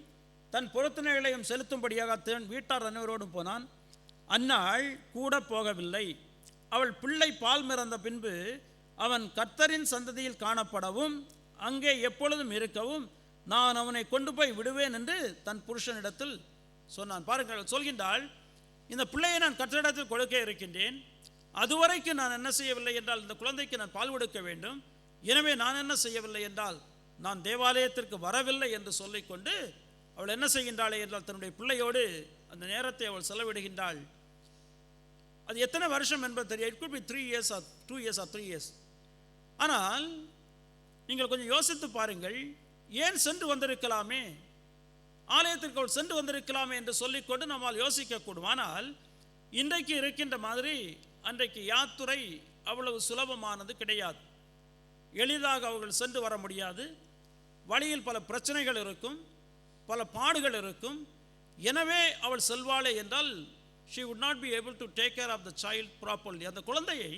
தன் பொருத்தனைகளையும் செலுத்தும்படியாக தன் வீட்டார் அனைவரோடும் போனான். அந்நாள் கூட போகவில்லை. அவள் பிள்ளை பால் மிறந்த பின்பு அவன் கர்த்தரின் சந்ததியில் காணப்படவும் அங்கே எப்பொழுதும் இருக்கவும் நான் அவனை கொண்டு போய் விடுவேன் என்று தன் புருஷனிடத்தில் சொன்னான். பாருங்கள், சொல்கின்றாள், இந்த பிள்ளையை நான் கர்த்தரிடத்தில் கொடுக்க இருக்கின்றேன், அதுவரைக்கும் நான் என்ன செய்யவில்லை என்றால் இந்த குழந்தைக்கு நான் பால் கொடுக்க வேண்டும், எனவே நான் என்ன செய்யவில்லை என்றால் நான் தேவாலயத்திற்கு வரவில்லை என்று சொல்லிக்கொண்டு அவள் என்ன செய்கின்றாளே என்றால் தன்னுடைய பிள்ளையோடு அந்த நேரத்தை அவள் செலவிடுகின்றாள். அது எத்தனை வருஷம் என்பது தெரியும். It could be 3 years or 2 years or 3 years. ஆனால் நீங்கள் கொஞ்சம் யோசித்து பாருங்கள், ஏன் சென்று வந்திருக்கலாமே, ஆலயத்திற்கு அவள் சென்று வந்திருக்கலாமே என்று சொல்லிக்கொண்டு நம்மால் யோசிக்கக்கூடும். ஆனால் இன்றைக்கு இருக்கின்ற மாதிரி அன்றைக்கு யாத்திரை அவ்வளவு சுலபமானது கிடையாது. எளிதாக அவர்கள் சென்று வர முடியாது. வழியில் பல பிரச்சனைகள் இருக்கும், பல பாடுகள் இருக்கும். எனவே அவள் செல்வாளே என்றால் she would not be able to take care of the child properly. அந்த குழந்தையை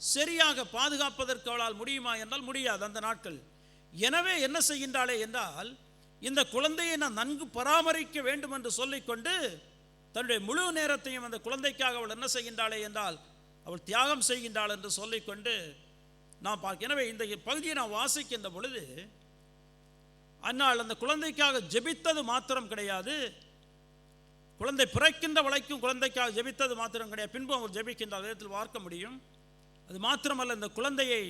சரியாக பாதுகாப்பதற்கு அவளால் முடியுமா என்றால் முடியாது அந்த நாட்கள். எனவே என்ன செய்கின்றாளே என்றால் இந்த குழந்தையை நான் நன்கு பராமரிக்க வேண்டும் என்று சொல்லிக்கொண்டு தன்னுடைய முழு நேரத்தையும் அந்த குழந்தைக்காக அவள் என்ன செய்கின்றாளே என்றால் அவள் தியாகம் செய்கின்றாள் என்று சொல்லிக்கொண்டு நான் பார்க்க. எனவே இந்த பகுதியை நான் வாசிக்கின்ற பொழுது அன்னாள் அந்த குழந்தைக்காக ஜெபித்தது மாத்திரம் கிடையாது, குழந்தை பிறக்கின்ற வரைக்கும் குழந்தைக்காக ஜெபித்தது மாத்திரம் கிடையாது, பின்பு அவர் ஜெபிக்கின்ற விதத்தில் பார்க்க முடியும். அது மாத்திரமல்ல, இந்த குழந்தையை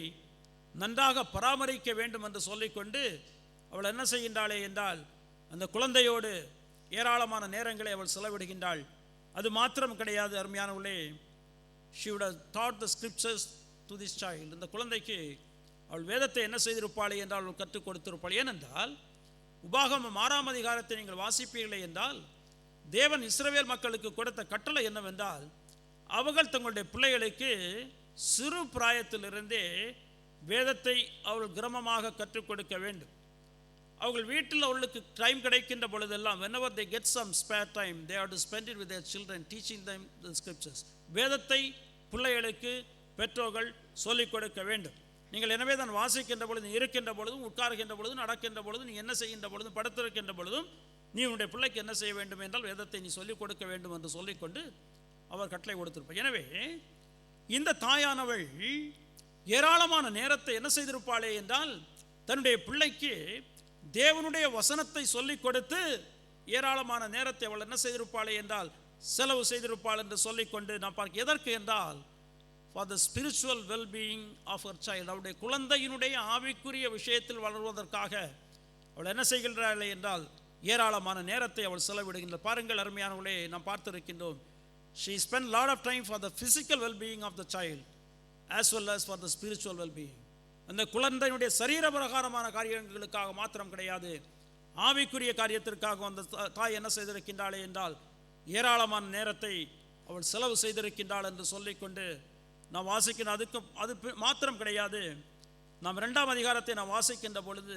நன்றாக பராமரிக்க வேண்டும் என்று சொல்லிக்கொண்டு அவள் என்ன செய்கின்றாளே என்றால் அந்த குழந்தையோடு ஏராளமான நேரங்களை அவள் செலவிடுகின்றாள். அது மாத்திரம் கிடையாது அருமையானவர்களே, she would have taught the scriptures to this child. இந்த குழந்தைக்கு அவள் வேதத்தை என்ன செய்திருப்பாளே என்றால் அவள் கற்றுக் கொடுத்திருப்பாள். ஏனென்றால் உபாகமம் 6ஆம் அதிகாரத்தை நீங்கள் வாசிப்பீர்களே என்றால் தேவன் இஸ்ரவேல் மக்களுக்கு கொடுத்த கட்டளை என்னவென்றால் அவர்கள் தங்களுடைய பிள்ளைகளுக்கு சிறு பிராயத்திலிருந்தே வேதத்தை அவள் கிரமமாக கற்றுக் கொடுக்க வேண்டும். அவர்கள் வீட்டில் அவர்களுக்கு டைம் கிடைக்கின்ற பொழுதெல்லாம் whenever they get some spare time they have to spend it with their children teaching them the scriptures. வேதத்தை பிள்ளைகளுக்கு பெற்றோர்கள் சொல்லிக் கொடுக்க வேண்டும். நீங்கள் எனவே தான் வாசிக்கின்ற பொழுது, இருக்கின்ற பொழுதும், உட்காருகின்ற பொழுதும், நடக்கின்ற பொழுதும், நீ என்ன செய்கின்ற பொழுதும், படுத்திருக்கின்ற பொழுதும் நீ உன்னுடைய பிள்ளைக்கு என்ன செய்ய வேண்டும் என்றால் வேதத்தை நீ சொல்லிக் கொடுக்க வேண்டும் என்று சொல்லிக்கொண்டு அவர் கட்டளை கொடுத்திருப்பார். எனவே இந்த தாயானவள் ஏராளமான நேரத்தை என்ன செய்திருப்பாளே என்றால் தன்னுடைய பிள்ளைக்கு தேவனுடைய வசனத்தை சொல்லிக் கொடுத்து ஏராளமான நேரத்தை அவள் என்ன செய்திருப்பாளே என்றால் செலவு செய்திருப்பாள் என்று சொல்லிக்கொண்டு நான் பார்க்க. எதற்கு என்றால் for the spiritual well-being of her child. அவருடைய குழந்தையினுடைய ஆவிக்குரிய விஷயத்தில் வளர்வதற்காக அவள் என்ன செய்கின்றாளே என்றால் ஏராளமான நேரத்தை அவள் செலவிடுகின்ற. பாருங்கள் அருமையானவர்களே, நாம் பார்த்திருக்கின்றோம், she spent lot of time for the physical well-being of the child as well as for the spiritual well-being. அந்த குழந்தையினுடைய சரீர பிரகாரமான காரியங்களுக்காக மாத்திரம் கிடையாது, ஆவிக்குரிய காரியத்திற்காக அந்த தாய் என்ன செய்திருக்கின்றாளே என்றால் ஏராளமான நேரத்தை அவள் செலவு செய்திருக்கின்றாள் என்று சொல்லிக்கொண்டு நாம் வாசிக்கின்ற. அது மாத்திரம் கிடையாது, நாம் 2ஆம் அதிகாரத்தை நாம் வாசிக்கின்ற பொழுது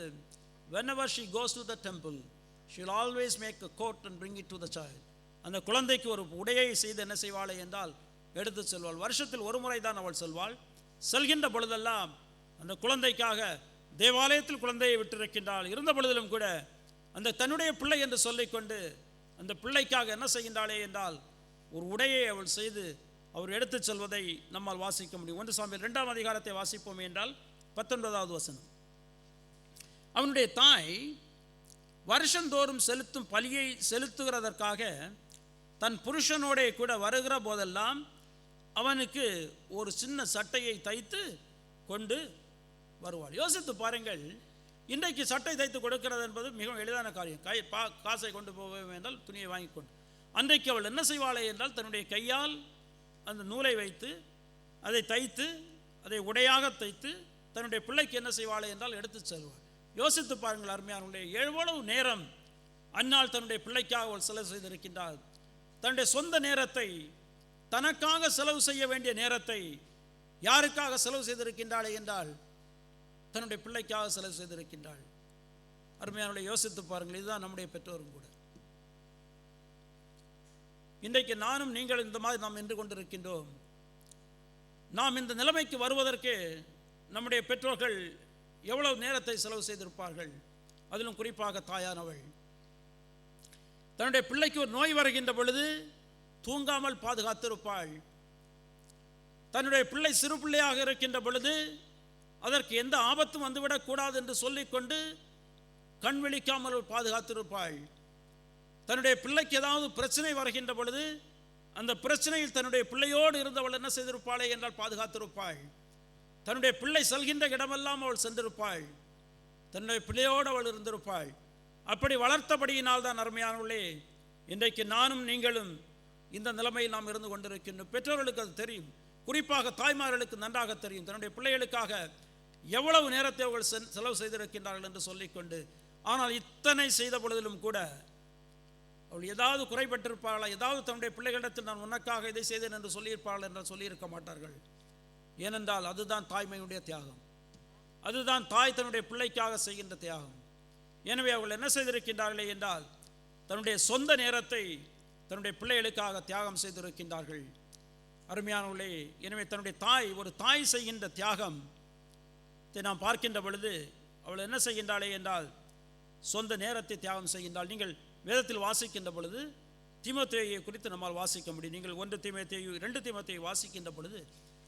whenever she goes to the temple she will always make a coat and bring it to the child. அந்த குழந்தைக்கு ஒரு உடையை செய்து என்ன செய்வாளே என்றால் எடுத்து செல்வாள். வருஷத்தில் ஒரு முறை தான் அவள் செல்வாள். செல்கின்ற பொழுதெல்லாம் அந்த குழந்தைக்காக தேவாலயத்தில் குழந்தையை விட்டிருக்கின்றாள். இருந்த பொழுதிலும் கூட அந்த தன்னுடைய பிள்ளை என்று சொல்லிக்கொண்டு அந்த பிள்ளைக்காக என்ன செய்கின்றாளே என்றால் ஒரு உடையை அவள் செய்து அவர் எடுத்து செல்வதை நம்மால் வாசிக்க முடியும். 1 சாமுவேல் 2ஆம் அதிகாரத்தை வாசிப்போம் என்றால் 19வது வசனம். அவனுடைய தாய் வருஷந்தோறும் செலுத்தும் பலியை செலுத்துகிறதற்காக தன் புருஷனோட கூட வருகிற போதெல்லாம் அவனுக்கு ஒரு சின்ன சட்டையை தைத்து கொண்டு வருவாள். யோசித்து பாருங்கள், இன்றைக்கு சட்டை தைத்து கொடுக்கிறது என்பது மிகவும் எளிதான காரியம். காசை கொண்டு போக என்றால் துணியை வாங்கி கொண்டு, அன்றைக்கு அவள் என்ன செய்வாளே என்றால் தன்னுடைய கையால் அந்த நூலை வைத்து அதை தைத்து அதை உடையாக தைத்து தன்னுடைய பிள்ளைக்கு என்ன செய்வாளே என்றால் எடுத்து செல்வாள். யோசித்து பாருங்கள் அருமையானவர்களே, எவ்வளவு நேரம் அன்னாள் தன்னுடைய பிள்ளைக்காக அவள் செலவு செய்திருக்கின்றாள். தன்னுடைய சொந்த நேரத்தை, தனக்காக செலவு செய்ய வேண்டிய நேரத்தை யாருக்காக செலவு செய்திருக்கின்றாளே என்றால் தன்னுடைய பிள்ளைக்காக செலவு செய்திருக்கின்றாள். அருமையானவர்களை யோசித்து பாருங்கள், இதுதான் நம்முடைய பெற்றோரும் கூட. இன்றைக்கு நானும் நீங்கள் இந்த மாதிரி நாம் நின்று கொண்டிருக்கின்றோம். நாம் இந்த நிலைமைக்கு வருவதற்கு நம்முடைய பெற்றோர்கள் எவ்வளவு நேரத்தை செலவு செய்திருப்பார்கள். அதிலும் குறிப்பாக தாயானவள் தன்னுடைய பிள்ளைக்கு ஒரு நோய் வருகின்ற பொழுது தூங்காமல் பாதுகாத்திருப்பாள். தன்னுடைய பிள்ளை சிறு பிள்ளையாக இருக்கின்ற பொழுது அதற்கு எந்த ஆபத்தும் வந்துவிடக்கூடாது என்று சொல்லிக்கொண்டு கண் விழிக்காமல் பாதுகாத்திருப்பாள். தன்னுடைய பிள்ளைக்கு ஏதாவது பிரச்சனை வருகின்ற பொழுது அந்த பிரச்சனையில் தன்னுடைய பிள்ளையோடு இருந்தவள் என்ன செய்திருப்பாளே என்றால் பாதுகாத்திருப்பாள். தன்னுடைய பிள்ளை செல்கின்ற இடமெல்லாம் அவள் சென்றிருப்பாள். தன்னுடைய பிள்ளையோடு அவள் இருந்திருப்பாள். அப்படி வளர்த்தபடியினால் தான் அருமையானவர்களே, இன்றைக்கு நானும் நீங்களும் இந்த நிலைமையில் நாம் இருந்து கொண்டிருக்கின்றோம். பெற்றோர்களுக்கு அது தெரியும், குறிப்பாக தாய்மார்களுக்கு நன்றாக தெரியும் தன்னுடைய பிள்ளைகளுக்காக எவ்வளவு நேரத்தை அவர்கள் செலவு செய்திருக்கின்றார்கள் என்று சொல்லிக்கொண்டு. ஆனால் இத்தனை செய்த பொழுதிலும் கூட அவள் ஏதாவது குறைபட்டிருப்பார்களா, ஏதாவது தன்னுடைய பிள்ளைகளிடத்தில் நான் உனக்காக இதை செய்தேன் என்று சொல்லியிருப்பார்கள் என்று சொல்லியிருக்க மாட்டார்கள். ஏனென்றால் அதுதான் தாய்மையுடைய தியாகம், அதுதான் தாய் தன்னுடைய பிள்ளைக்காக செய்கின்ற தியாகம். எனவே அவர்கள் என்ன செய்திருக்கின்றார்களே என்றால் தன்னுடைய சொந்த நேரத்தை தன்னுடைய பிள்ளைகளுக்காக தியாகம் செய்திருக்கின்றார்கள். அருமையானவர்களே, எனவே தன்னுடைய ஒரு தாய் செய்கின்ற தியாகத்தை நாம் பார்க்கின்ற பொழுது அவள் என்ன செய்கின்றாளே என்றால் சொந்த நேரத்தை தியாகம் செய்கின்றாள். நீங்கள் வேதத்தில் வாசிக்கின்ற பொழுது தீமோத்தேயுவை குறித்து நம்மால் வாசிக்க முடியும். நீங்கள் 1 தீமோத்தேயு 2 தீமோத்தேயு வாசிக்கின்ற பொழுது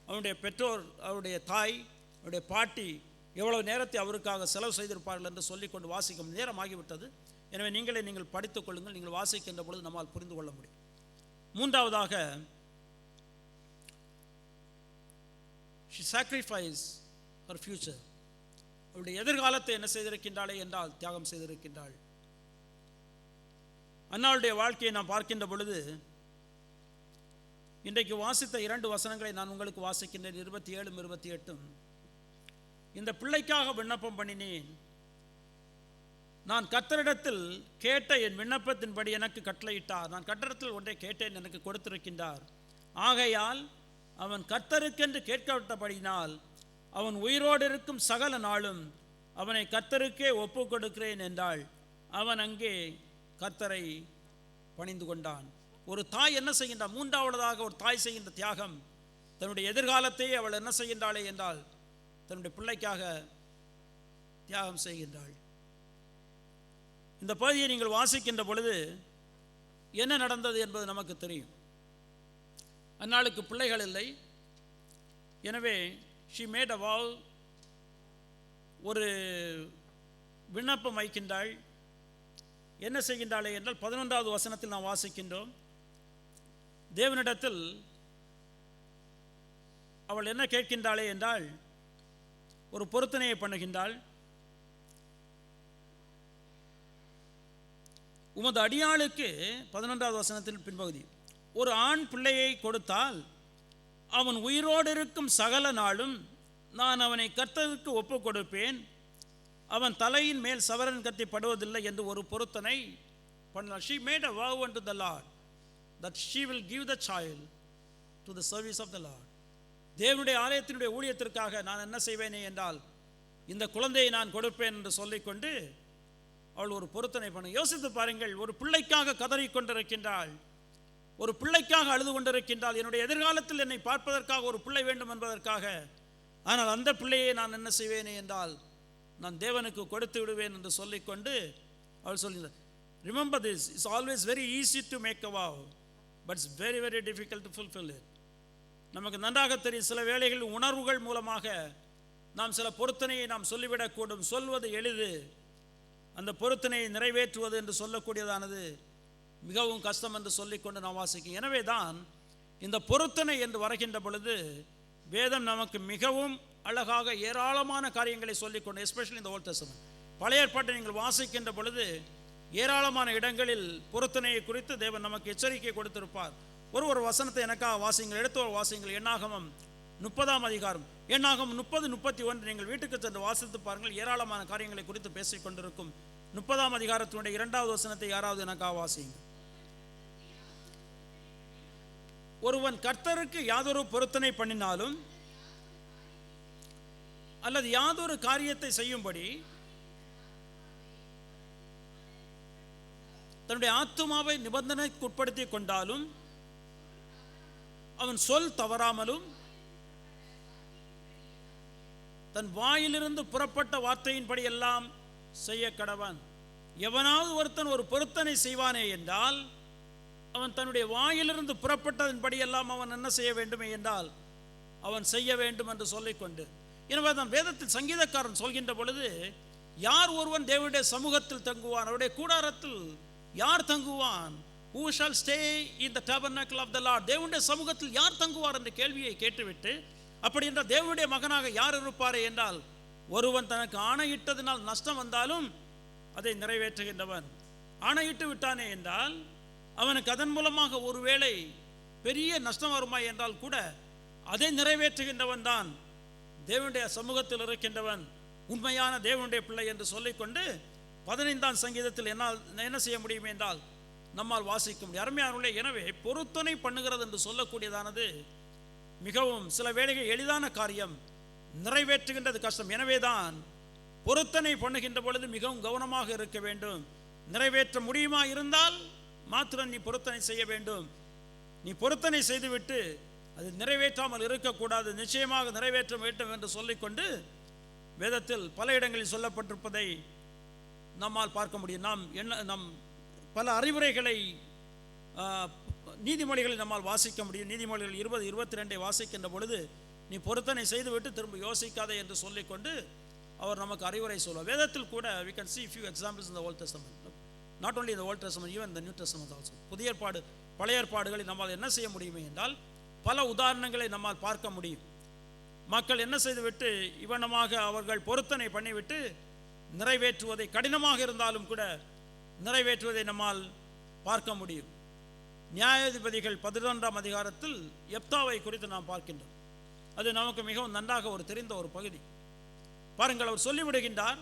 அவனுடைய பெற்றோர், அவருடைய தாய், அவருடைய பாட்டி எவ்வளவு நேரத்தை அவருக்காக செலவு செய்திருப்பார்கள் என்று சொல்லிக்கொண்டு வாசிக்கும் நேரமாகிவிட்டது. எனவே நீங்கள் படித்துக் கொள்ளுங்கள். நீங்கள் வாசிக்கின்ற பொழுது நம்மால் புரிந்து கொள்ள முடியும். மூன்றாவதாக, she sacrificed her future. அவருடைய எதிர்காலத்தை என்ன செய்திருக்கின்றாளே என்றால் தியாகம் செய்திருக்கின்றாள். அன்னாளுடைய வாழ்க்கையை நாம் பார்க்கின்ற பொழுது இன்றைக்கு வாசித்த 2 வசனங்களை நான் உங்களுக்கு வாசிக்கின்றேன், 27 28. இந்த பிள்ளைக்காக விண்ணப்பம் பண்ணினேன், நான் கர்த்தரிடத்தில் கேட்ட என் விண்ணப்பத்தின்படி எனக்கு கட்டளையிட்டார். நான் கர்த்தரிடத்தில் ஒன்றை கேட்டேன், எனக்கு கொடுத்திருக்கின்றார். ஆகையால் அவன் கர்த்தருக்கென்று கேட்கப்பட்டபடியினால் அவன் உயிரோடு இருக்கும் சகல நாளும் அவனை கர்த்தருக்கே ஒப்பு கொடுக்கிறேன் என்றாள். அவன் அங்கே கர்த்தரை பணிந்து கொண்டான். ஒரு தாய் என்ன செய்கின்றாள்? மூன்றாவதாக ஒரு தாய் செய்கின்ற தியாகம், தன்னுடைய எதிர்காலத்தை அவள் என்ன செய்கின்றாளே என்றால் தன்னுடைய பிள்ளைக்காக தியாகம் செய்கின்றாள். இந்த பகுதியை நீங்கள் வாசிக்கின்ற பொழுது என்ன நடந்தது என்பது நமக்கு தெரியும். அந்நாளுக்கு பிள்ளைகள் இல்லை. எனவே she made a vow, ஒரு விண்ணப்பம் வைக்கின்றாள். என்ன செய்கின்றாளே என்றால் 11வது வசனத்தில் நாம் வாசிக்கின்றோம். தேவனிடத்தில் அவள் என்ன கேட்கின்றாளே என்றால் ஒரு பொருத்தனையை பண்ணுகின்றாள். உமது அடியாளுக்கு 11வது வசனத்தில் பின்பகுதி, ஒரு ஆண் பிள்ளையை கொடுத்தால் அவன் உயிரோடு இருக்கும் சகல நாளும் நான் அவனை கர்த்தருக்கு ஒப்பு கொடுப்பேன், அவன் தலையின் மேல் சவரன் கத்தி படுவதில்லை என்று ஒரு பொருத்தனை பண்ணாள். She made a vow unto the Lord that she will give the child to the service of the Lord. தேவனுடைய ஆலயத்தினுடைய ஊழியத்திற்காக நான் என்ன செய்வேனே என்றால் இந்த குழந்தையை நான் கொடுப்பேன் என்று சொல்லிக்கொண்டு அவள் ஒரு பொருத்தனை பண்ண. யோசித்து பாருங்கள், ஒரு பிள்ளைக்காக கதறிக்கொண்டிருக்கின்றாள், ஒரு பிள்ளைக்காக அழுது கொண்டிருக்கின்றாள். என்னுடைய எதிர்காலத்தில் என்னை பார்ப்பதற்காக ஒரு பிள்ளை வேண்டும் என்பதற்காக. ஆனால் அந்த பிள்ளையை நான் என்ன செய்வேனே என்றால் நான் தேவனுக்கு கொடுத்து விடுவேன் என்று சொல்லிக்கொண்டு அவள் சொல்கிறார். Remember this, it's always very easy to make a vow, but it's very very difficult to fulfill it. நமக்கு நன்றாக தெரியும், சில வேளைகளில் உணர்வுகள் மூலமாக நாம் சில பொருத்தனையை நாம் சொல்லிவிடக்கூடும். சொல்வது எளிது, அந்த பொருத்தனையை நிறைவேற்றுவது என்று சொல்லக்கூடியதானது மிகவும் கஷ்டம் என்று சொல்லிக்கொண்டு நாம் வாசிக்கும். எனவே தான் இந்த பொருத்தனை என்று வருகின்ற பொழுது வேதம் நமக்கு மிகவும் அழகாக ஏராளமான காரியங்களை சொல்லிக்கொண்டு, எஸ்பெஷலி இந்த ஓல்ட் டெஸ்டமென்ட், பழைய ஏற்பாட்டை நீங்கள் வாசிக்கின்ற பொழுது ஏராளமான இடங்களில் பொருத்தனையை குறித்து தேவன் நமக்கு எச்சரிக்கை கொடுத்திருப்பார். ஒரு வசனத்தை எனக்காக வாசிங்கள், எடுத்து ஒரு வாசிங்கள். எண்ணாகமம் 30ஆம் அதிகாரம், எண்ணாகமம் 30 31. நீங்கள் வீட்டுக்கு சென்று வாசித்து பாருங்கள், ஏராளமான காரியங்களை குறித்து பேசிக் கொண்டிருக்கும். 30ஆம் அதிகாரத்தினுடைய 2வது வசனத்தை யாராவது எனக்காக வாசிங்க. ஒருவன் கர்த்தருக்கு யாதொரு பொருத்தனை பண்ணினாலும் அல்லது யாதொரு காரியத்தை செய்யும்படி தன்னுடைய ஆத்துமாவை நிபந்தனைக்கு உட்படுத்தி கொண்டாலும் அவன் சொல் தவறாமலும் தன் வாயிலிருந்து புறப்பட்ட வார்த்தையின்படி எல்லாம் செய்ய கடவன். எவனாவது ஒருத்தன் ஒரு பொருத்தனை செய்வானே என்றால் அவன் தன்னுடைய வாயிலிருந்து புறப்பட்டதன்படி எல்லாம் அவன் என்ன செய்ய வேண்டுமே என்றால் அவன் செய்ய வேண்டும் என்று சொல்லிக்கொண்டு, எனவே தான் வேதத்தில் சங்கீதக்காரன் சொல்கின்ற பொழுது, யார் ஒருவன் தேவனுடைய சமூகத்தில் தங்குவான், அவருடைய கூடாரத்தில் யார் தங்குவான், who shall stay in the tabernacle of the Lord, தேவனுடைய சமூகத்தில் யார் தங்குவார் என்ற கேள்வியை கேட்டுவிட்டு, அப்படி என்றால் தேவனுடைய மகனாக யார் இருப்பாரே என்றால் ஒருவன் தனக்கு ஆணையிட்டதினால் நஷ்டம் வந்தாலும் அதை நிறைவேற்றுகின்றவன். ஆணையிட்டு விட்டானே என்றால் அவனுக்கு அதன் மூலமாக ஒருவேளை பெரிய நஷ்டம் வருமா என்றால் கூட அதை நிறைவேற்றுகின்றவன் தான் தேவனுடைய சமூகத்தில் இருக்கின்றவன், உண்மையான தேவனுடைய பிள்ளை என்று சொல்லிக்கொண்டு 15ஆம் சங்கீதத்தில் என்ன செய்ய முடியும் என்றால் நம்மால் வாசிக்க முடியும். அருமையானவர்களே, எனவே பொருத்தனை பண்ணுகிறது என்று சொல்லக்கூடியதானது மிகவும் சில வேளைகள் எளிதான காரியம், நிறைவேற்றுகின்றது கஷ்டம். எனவே தான் பொருத்தனை பண்ணுகின்ற பொழுது மிகவும் கவனமாக இருக்க வேண்டும். நிறைவேற்ற முடியுமா இருந்தால் மாத்திரம் நீ பொருத்தனை செய்ய வேண்டும். நீ பொருத்தனை செய்துவிட்டு அது நிறைவேற்றாமல் இருக்கக்கூடாது, நிச்சயமாக நிறைவேற்ற வேண்டும் என்று சொல்லிக்கொண்டு வேதத்தில் பல இடங்களில் சொல்லப்பட்டிருப்பதை நம்மால் பார்க்க முடியும். நம் பல அறிவுரைகளை நீதிமொழிகளை நம்மால் வாசிக்க முடியும். நீதிமொழிகள் 20-22 வாசிக்கின்ற பொழுது நீ பொருத்தனை செய்துவிட்டு திரும்ப யோசிக்காதே என்று சொல்லிக்கொண்டு அவர் நமக்கு அறிவுரை சொல்வார். வேதத்தில் கூட we can see few examples in the Old Testament, not only in the Old Testament, even in the New Testament also. புதிய ஏற்பாடு பழைய ஏற்பாடுகளை நம்மால் என்ன செய்ய முடியுமே என்றால் பல உதாரணங்களை நம்மால் பார்க்க முடியும். மக்கள் என்ன செய்துவிட்டு இவனமாக அவர்கள் பொருத்தனை பண்ணிவிட்டு நிறைவேற்றுவதை, கடினமாக இருந்தாலும் கூட நிறைவேற்றுவதை நம்மால் பார்க்க முடியும். நியாயாதிபதிகள் 11ஆம் அதிகாரத்தில் யெப்தாவை குறித்து நாம் பார்க்கின்றோம். அது நமக்கு மிகவும் நன்றாக ஒரு தெரிந்த ஒரு பகுதி. பாருங்கள், அவர் சொல்லிவிடுகின்றார்,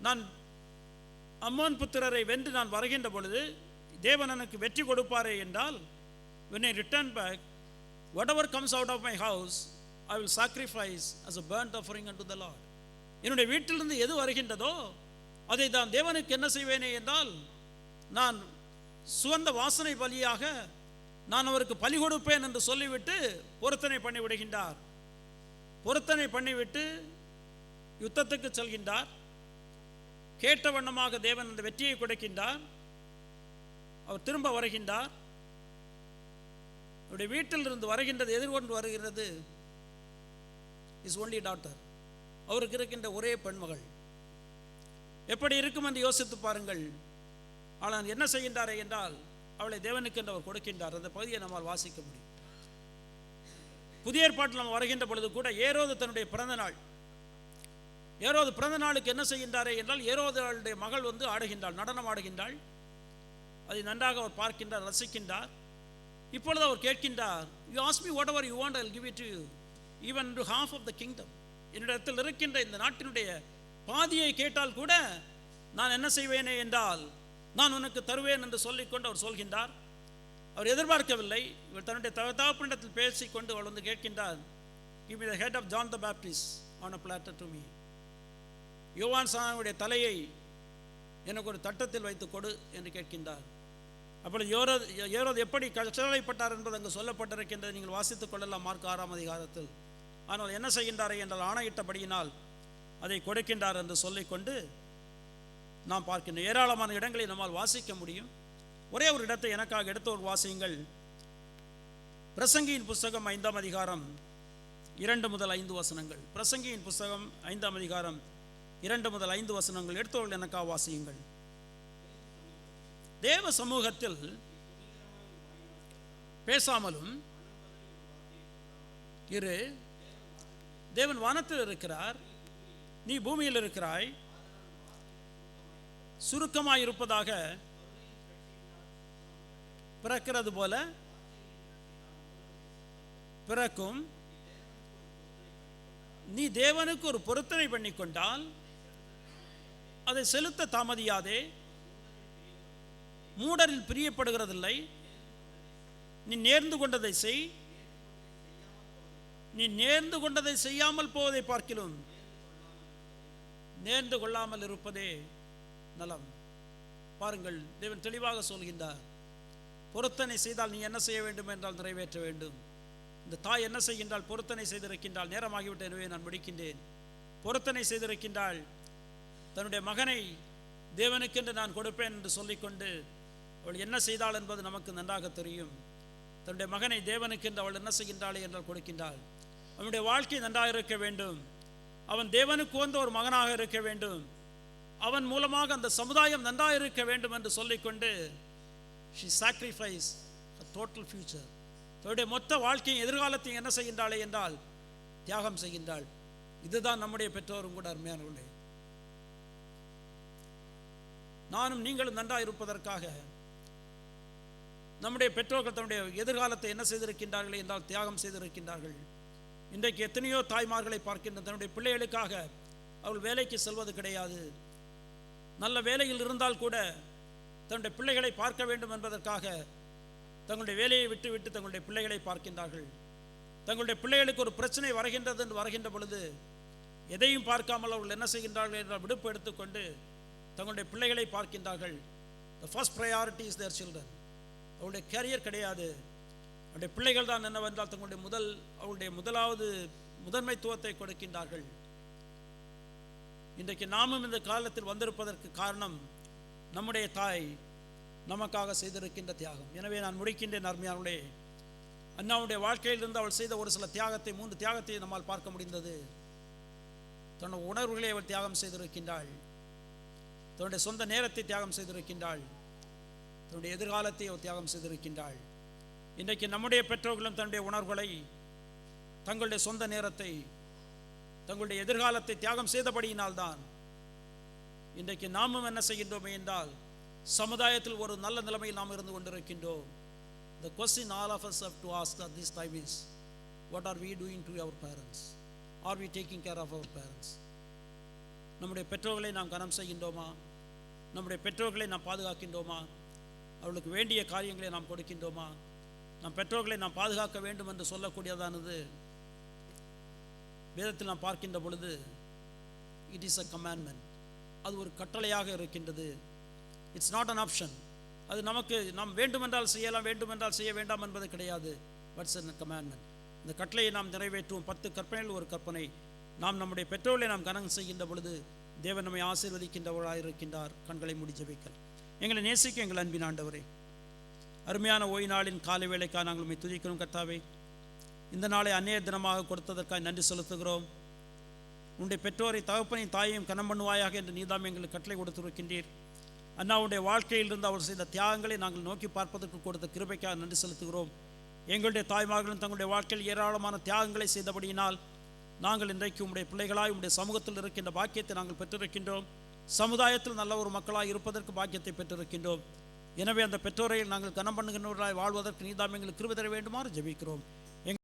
நான் அம்மோன் புத்திரரை வென்று நான் வருகின்ற பொழுது தேவன் எனக்கு வெற்றி கொடுப்பாரே என்றால், when I return back, whatever comes out of my house I will sacrifice as a burnt offering unto the Lord. என்னுடைய வீட்டிலிருந்து எது வருகின்றதோ அதை தான் தேவனுக்கு என்ன செய்வேனே என்றால் நான் சுகந்த வாசனை பலியாக நான் அவருக்கு பலி கொடுப்பேன் என்று சொல்லிவிட்டு பொருத்தனை பண்ணி விடுகின்றார். பொருத்தனை பண்ணிவிட்டு யுத்தத்துக்கு செல்கின்றார். கேட்ட வண்ணமாக தேவன் அந்த வெற்றியை கொடுக்கின்றார். அவர் திரும்ப வருகின்றார். அவருடைய வீட்டில் இருந்து வருகின்றது, எதிர்கொண்டு வருகிறது இஸ் ஒன்லி டாட்டர், அவருக்கு இருக்கின்ற ஒரே பெண்மகள். எப்படி இருக்கும் என்று யோசித்து பாருங்கள். ஆனால் என்ன செய்கின்றாரே என்றால் அவளை தேவனுக்கு என்று அவர் கொடுக்கின்றார். அந்த பகுதியை நம்மால் வாசிக்க முடியும். புதிய ஏற்பாட்டில் நம்ம வருகின்ற பொழுது கூட ஏரோது தன்னுடைய பிறந்த நாள், ஏரோது பிறந்த நாளுக்கு என்ன செய்கின்றாரே என்றால் ஏரோதுடைய மகள் வந்து ஆடுகின்றாள், நடனம் ஆடுகின்றாள். அதை நன்றாக அவர் பார்க்கின்றார், ரசிக்கின்றார். இப்பொழுது அவர் கேட்கின்றார், you ask me whatever you want, I will give it to you, even to half of the kingdom. என்னிடத்தில் இருக்கின்ற இந்த நாட்டினுடைய பாதியை கேட்டால் கூட நான் என்ன செய்வேனே என்றால் நான் உனக்கு தருவேன் என்று சொல்லிக்கொண்டு அவர் சொல்கின்றார். அவர் எதிர்பார்க்கவில்லை. இவர் தன்னுடைய தகப்பனிடத்தில் பேசிக்கொண்டு அவள் வந்து கேட்கின்றார், give me the head of John the Baptist on a platter to me. யோவான் சானனுடைய தலையை எனக்கு ஒரு தட்டத்தில் வைத்து கொடு என்று கேட்கின்றார். அப்பொழுது ஏரோது எப்படி கட்டளைப்பட்டார் என்பது அங்கு சொல்லப்பட்டிருக்கின்றது. நீங்கள் வாசித்துக் கொள்ளலாம் மார்க் 6ஆம் அதிகாரத்தில். ஆனால் என்ன செய்கின்றாரே என்றால் ஆணையிட்டபடியினால் அதை கொடுக்கின்றார் என்று சொல்லிக்கொண்டு நாம் பார்க்கின்றோம். ஏராளமான இடங்களை நம்மால் வாசிக்க முடியும். ஒரே ஒரு இடத்தை எனக்காக எடுத்த ஒரு வாசியுங்கள். பிரசங்கியின் புஸ்தகம் 5ஆம் அதிகாரம் 2 முதல் 5 வசனங்கள். பிரசங்கியின் புஸ்தகம் 5ஆம் அதிகாரம் 2 முதல் 5 வசனங்கள் எடுத்தவர்கள் எனக்காக வாசியுங்கள். தேவ சமூகத்தில் பேசாமலும் இரு. தேவன் வானத்தில் இருக்கிறார், நீ பூமியில் இருக்கிறாய். சுருக்கமாய் இருப்பதாக பிறக்கிறது போல பிறக்கும். நீ தேவனுக்கு ஒரு பொருத்தனை பண்ணிக்கொண்டால் அதை செலுத்த தாமதியாதே. மூடரில் பிரியப்படுகிறதில்லை. நீ நேர்ந்து கொண்டதை செய். நீ நேர்ந்து கொண்டதை செய்யாமல் போவதை பார்க்கிலும் நேர்ந்து கொள்ளாமல் இருப்பதே நலம். பாருங்கள், தேவன் தெளிவாக சொல்கின்றார், பொருத்தனை செய்தால் நீ என்ன செய்ய வேண்டும் என்றால் நிறைவேற்ற வேண்டும். இந்த தாய் என்ன செய்கின்றால், பொருத்தனை செய்திருக்கின்றால். நேரமாகிவிட்ட எனவே நான் முடிக்கின்றேன். பொருத்தனை செய்திருக்கின்றாள். தன்னுடைய மகனை தேவனுக்கென்று நான் கொடுப்பேன் என்று சொல்லிக்கொண்டு அவள் என்ன செய்தாள் என்பது நமக்கு நன்றாக தெரியும். தன்னுடைய மகனை தேவனுக்கென்று அவள் என்ன செய்கின்றாளே என்றால் கொடுக்கின்றாள். அவனுடைய வாழ்க்கை நன்றாக இருக்க வேண்டும். அவன் தேவனுக்கு வந்த ஒரு மகனாக இருக்க வேண்டும். அவன் மூலமாக அந்த சமுதாயம் நன்றாக இருக்க வேண்டும் என்று சொல்லிக்கொண்டு she sacrificed her total future. தன்னுடைய மொத்த வாழ்க்கையின் எதிர்காலத்தையும் என்ன செய்கின்றாளே என்றால் தியாகம் செய்கின்றாள். இதுதான் நம்முடைய பெற்றோரும் கூட அருமையானவர்களே. நானும் நீங்களும் நன்றாக இருப்பதற்காக நம்முடைய பெற்றோர்கள் தன்னுடைய எதிர்காலத்தை என்ன செய்திருக்கின்றார்கள் என்றால் தியாகம் செய்திருக்கின்றார்கள். இன்றைக்கு எத்தனையோ தாய்மார்களை பார்க்கின்ற தன்னுடைய பிள்ளைகளுக்காக அவள் வேலைக்கு செல்வது கிடையாது. நல்ல வேலையில் இருந்தால் கூட தன்னுடைய பிள்ளைகளை பார்க்க வேண்டும் என்பதற்காக தங்களுடைய வேலையை விட்டு தங்களுடைய பிள்ளைகளை பார்க்கின்றார்கள். தங்களுடைய பிள்ளைகளுக்கு ஒரு பிரச்சனை வருகின்றது என்று வருகின்ற பொழுது எதையும் பார்க்காமல் அவர்கள் என்ன செய்கின்றார்கள் என்றால் விடுப்பு எடுத்துக்கொண்டு தங்களுடைய பிள்ளைகளை பார்க்கின்றார்கள். The first priority is their children. அவருடைய கேரியர் கிடையாது, அவருடைய பிள்ளைகள் தான் என்னவென்றால் அவருடைய முதலாவது முதன்மைத்துவத்தை கொடுக்கின்றார்கள். இன்றைக்கு நாமும் இந்த காலத்தில் வந்திருப்பதற்கு காரணம் நம்முடைய தாய் நமக்காக செய்திருக்கின்ற தியாகம். எனவே நான் முடிக்கின்றேன். அருமையானவர்களே, அண்ணாவுடைய வாழ்க்கையிலிருந்து அவள் செய்த ஒரு சில தியாகத்தை, 3 தியாகத்தை நம்மால் பார்க்க முடிந்தது. தன்னுடைய உணர்வுகளை அவள் தியாகம் செய்திருக்கின்றாள், தன்னுடைய சொந்த நேரத்தை தியாகம் செய்திருக்கின்றாள், தன்னுடைய எதிர்காலத்தை அவள் தியாகம் செய்திருக்கின்றாள். இன்றைக்கு நம்முடைய பெற்றோர்களும் தன்னுடைய உணர்வுகளை, தங்களுடைய சொந்த நேரத்தை, தங்களுடைய எதிர்காலத்தை தியாகம் செய்தபடியினால்தான் இன்றைக்கு நாமும் என்ன செய்கின்றோம் என்றால் சமுதாயத்தில் ஒரு நல்ல நிலைமையில் நாம் இருந்து கொண்டிருக்கின்றோம். The question all of us have to ask at this time is, what are we doing to our parents? Are we taking care of our parents? நம்முடைய பெற்றோர்களை நாம் கனம் செய்கின்றோமா? நம்முடைய பெற்றோர்களை நாம் பாதுகாக்கின்றோமா? அவர்களுக்கு வேண்டிய காரியங்களை நாம் கொடுக்கின்றோமா? நம் பெற்றோர்களை நாம் பாதுகாக்க வேண்டும் என்று சொல்லக்கூடியதானது வேதத்தில் நாம் பார்க்கின்ற பொழுது இட் இஸ் அ கமாண்ட்மெண்ட். அது ஒரு கட்டளையாக இருக்கின்றது. It's not an option. அது நாம் வேண்டுமென்றால் செய்யலாம், வேண்டுமென்றால் செய்ய வேண்டாம் என்பது கிடையாது. But's a commandment. இந்த கட்டளையை நாம் நிறைவேற்றுவோம். 10 கற்பனைகள் ஒரு கற்பனை. நாம் நம்முடைய பெற்றோர்களை நாம் கனம் செய்கின்ற பொழுது தேவன் நம்மை ஆசீர்வதிக்கின்றவராக இருக்கின்றார். கண்களை மூடி ஜெபிக்கலாம். எங்களை நேசிக்க எங்கள் அன்பின் ஆண்டவரே, அருமையான ஓய்வு நாளின் காலை வேளைக்காக நாங்கள் உம்மை துதிக்கிறோம். கர்த்தாவே, இந்த நாளை அந்நிய தினமாக கொடுத்ததற்காக நன்றி செலுத்துகிறோம். உன்னுடைய பெற்றோரை, தகப்பனையும் தாயையும் கனம் பண்ணுவாயாக என்று நீதாம் எங்களுக்கு கட்டளை கொடுத்திருக்கின்றீர். அண்ணாவுடைய வாழ்க்கையிலிருந்து அவர் செய்த தியாகங்களை நாங்கள் நோக்கி பார்ப்பதற்கு கொடுத்த கிருபைக்காக நன்றி செலுத்துகிறோம். எங்களுடைய தாய்மார்களும் தங்களுடைய வாழ்க்கையில் ஏராளமான தியாகங்களை செய்தபடியினால் நாங்கள் இன்றைக்கு உம்முடைய பிள்ளைகளாய் உம்முடைய சமூகத்தில் இருக்கின்ற பாக்கியத்தை நாங்கள் பெற்றிருக்கின்றோம். சமுதாயத்தில் நல்ல ஒரு மக்களாக இருப்பதற்கு பாக்கியத்தை பெற்றிருக்கின்றோம். எனவே அந்த பெற்றோரை நாங்கள் கனம் பண்ணுகின்றவர்களாய் வாழ்வதற்கு நீதாம் எங்களுக்கு கிருபை தர வேண்டுமாறு ஜெபிக்கிறோம்.